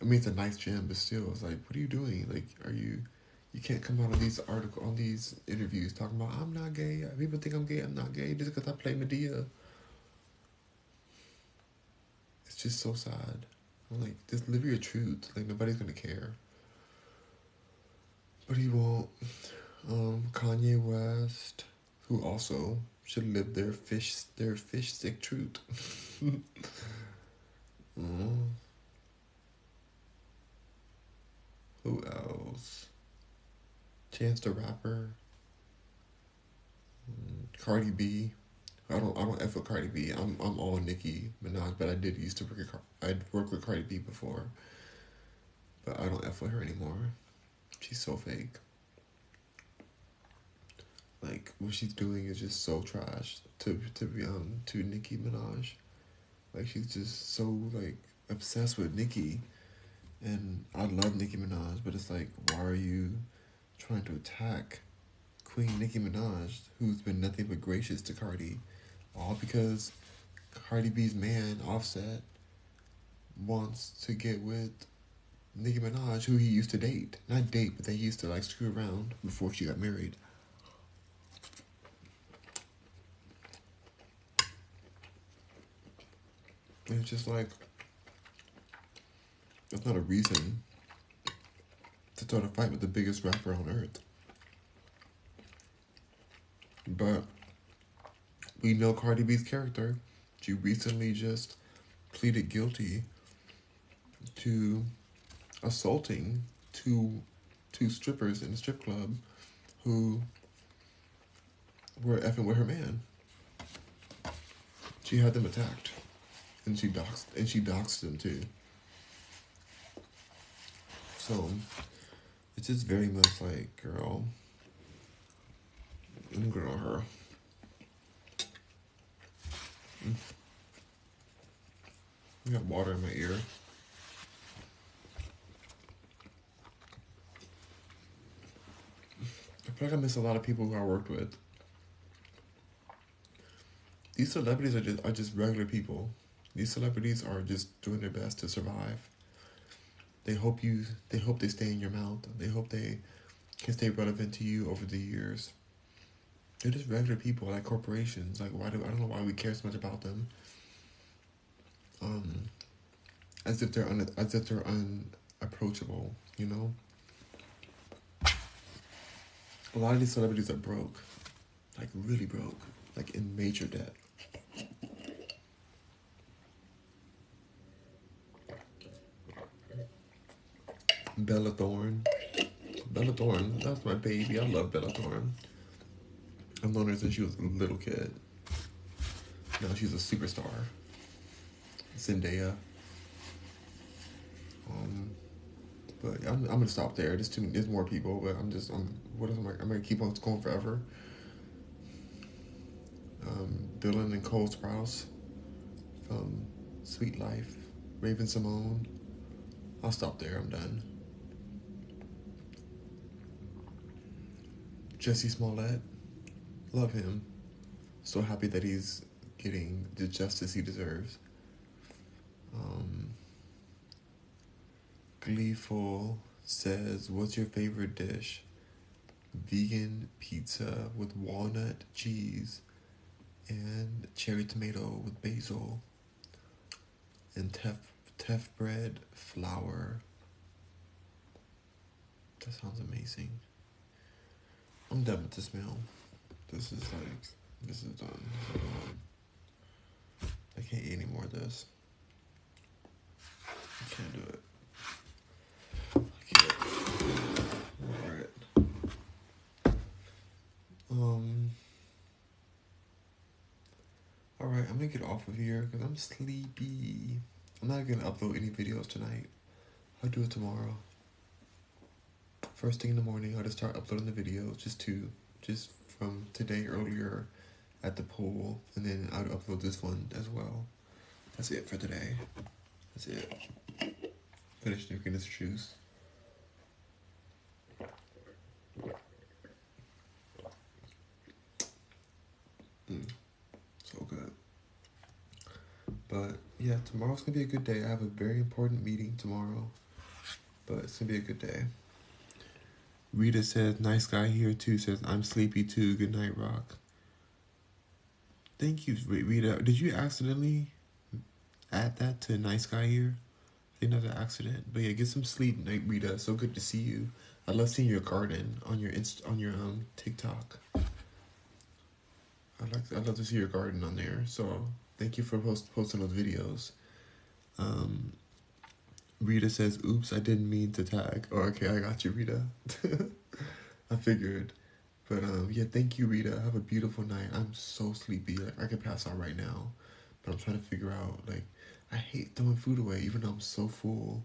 I mean, it's a nice gym, but still, it's like, what are you doing? Like, you can't come out of these on these interviews talking about, I'm not gay. People think I'm gay. I'm not gay just because I play Medea. It's just so sad. I'm like, just live your truth. Like, nobody's gonna care. But he won't. Kanye West, who also should live their fish stick truth. Who else? Chance the Rapper. Cardi B. I don't F with Cardi B. I'm all Nicki Minaj, but I did used to I'd worked with Cardi B before. But I don't F with her anymore. She's so fake. Like, what she's doing is just so trash to Nicki Minaj. Like, she's just so like obsessed with Nicki. And I love Nicki Minaj, but it's like, why are you trying to attack Queen Nicki Minaj, who's been nothing but gracious to Cardi? All because Cardi B's man, Offset, wants to get with Nicki Minaj, who he used to date. Not date, but they used to like screw around before she got married. And it's just like, that's not a reason to start a fight with the biggest rapper on earth. But we know Cardi B's character. She recently just pleaded guilty to assaulting two strippers in a strip club who were effing with her man. She had them attacked, and she doxed them too. So it's just very much like, girl, her. I got water in my ear. I feel like I miss a lot of people who I worked with. These celebrities are just regular people. These celebrities are just doing their best to survive. They hope they stay in your mouth. They hope they can stay relevant to you over the years. They're just regular people, like corporations. Like, why do I don't know why we care so much about them? Um, as if they're unapproachable. You know, a lot of these celebrities are broke, like really broke, like in major debt. Bella Thorne. Bella Thorne, that's my baby. I love Bella Thorne. I've known her since she was a little kid. Now she's a superstar. Zendaya. Um, but I'm gonna stop there. There's more people, but I'm gonna keep on going forever. Dylan and Cole Sprouse from Sweet Life. Raven Simone. I'll stop there. I'm done. Jesse Smollett. Love him. So happy that he's getting the justice he deserves. Gleeful says, what's your favorite dish? Vegan pizza with walnut cheese and cherry tomato with basil and teff bread flour. That sounds amazing. I'm done with this meal. This is done. I can't eat any more of this. I can't do it. I can't. Alright. Alright, I'm gonna get off of here because I'm sleepy. I'm not gonna upload any videos tonight. I'll do it tomorrow. First thing in the morning, I'll just start uploading the videos, just from today earlier at the pool, and then I'll upload this one as well. That's it for today. That's it. Finish drinking this juice. So good. But yeah, tomorrow's gonna be a good day. I have a very important meeting tomorrow, but it's gonna be a good day. Rita says, nice guy here too, says, I'm sleepy too. Good night, Rock. Thank you, Rita. Did you accidentally add that to nice guy here? I think that's an accident. But yeah, get some sleep, night, Rita. So good to see you. I love seeing your garden on your TikTok. I love to see your garden on there. So thank you for posting those videos. Rita says, oops, I didn't mean to tag. Oh, okay, I got you, Rita. I figured. But yeah, thank you, Rita. Have a beautiful night. I'm so sleepy. Like, I could pass out right now. But I'm trying to figure out, like, I hate throwing food away, even though I'm so full.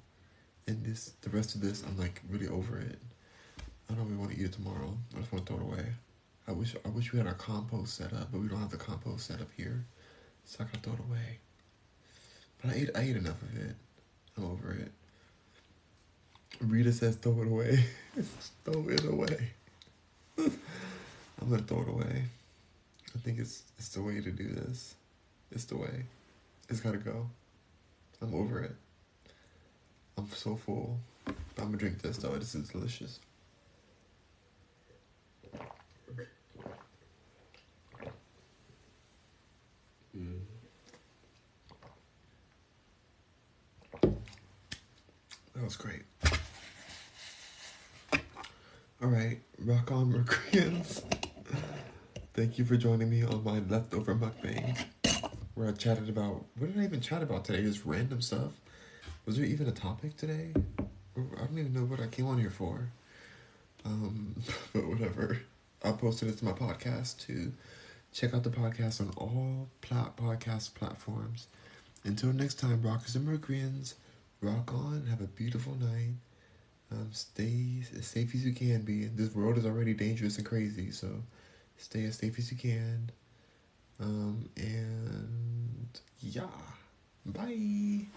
And the rest of this, I'm like really over it. I don't really want to eat it tomorrow. I just want to throw it away. I wish we had our compost set up, but we don't have the compost set up here. So I gotta throw it away. But I ate enough of it. I'm over it. Rita says throw it away. Throw it away. I'm gonna throw it away. I think it's the way to do this. It's the way. It's gotta go. I'm over it. I'm so full. But I'm gonna drink this though. This is delicious. That was great. Alright, Rock on Mercuryans. Thank you for joining me on my Leftover Mukbang, where I chatted about, what did I even chat about today? Just random stuff. Was there even a topic today? I don't even know what I came on here for. But whatever. I'll post it to my podcast too. Check out the podcast on all podcast platforms. Until next time, Rockers and Mercuryans, rock on, have a beautiful night. Stay as safe as you can be. This world is already dangerous and crazy, so stay as safe as you can. And yeah, bye.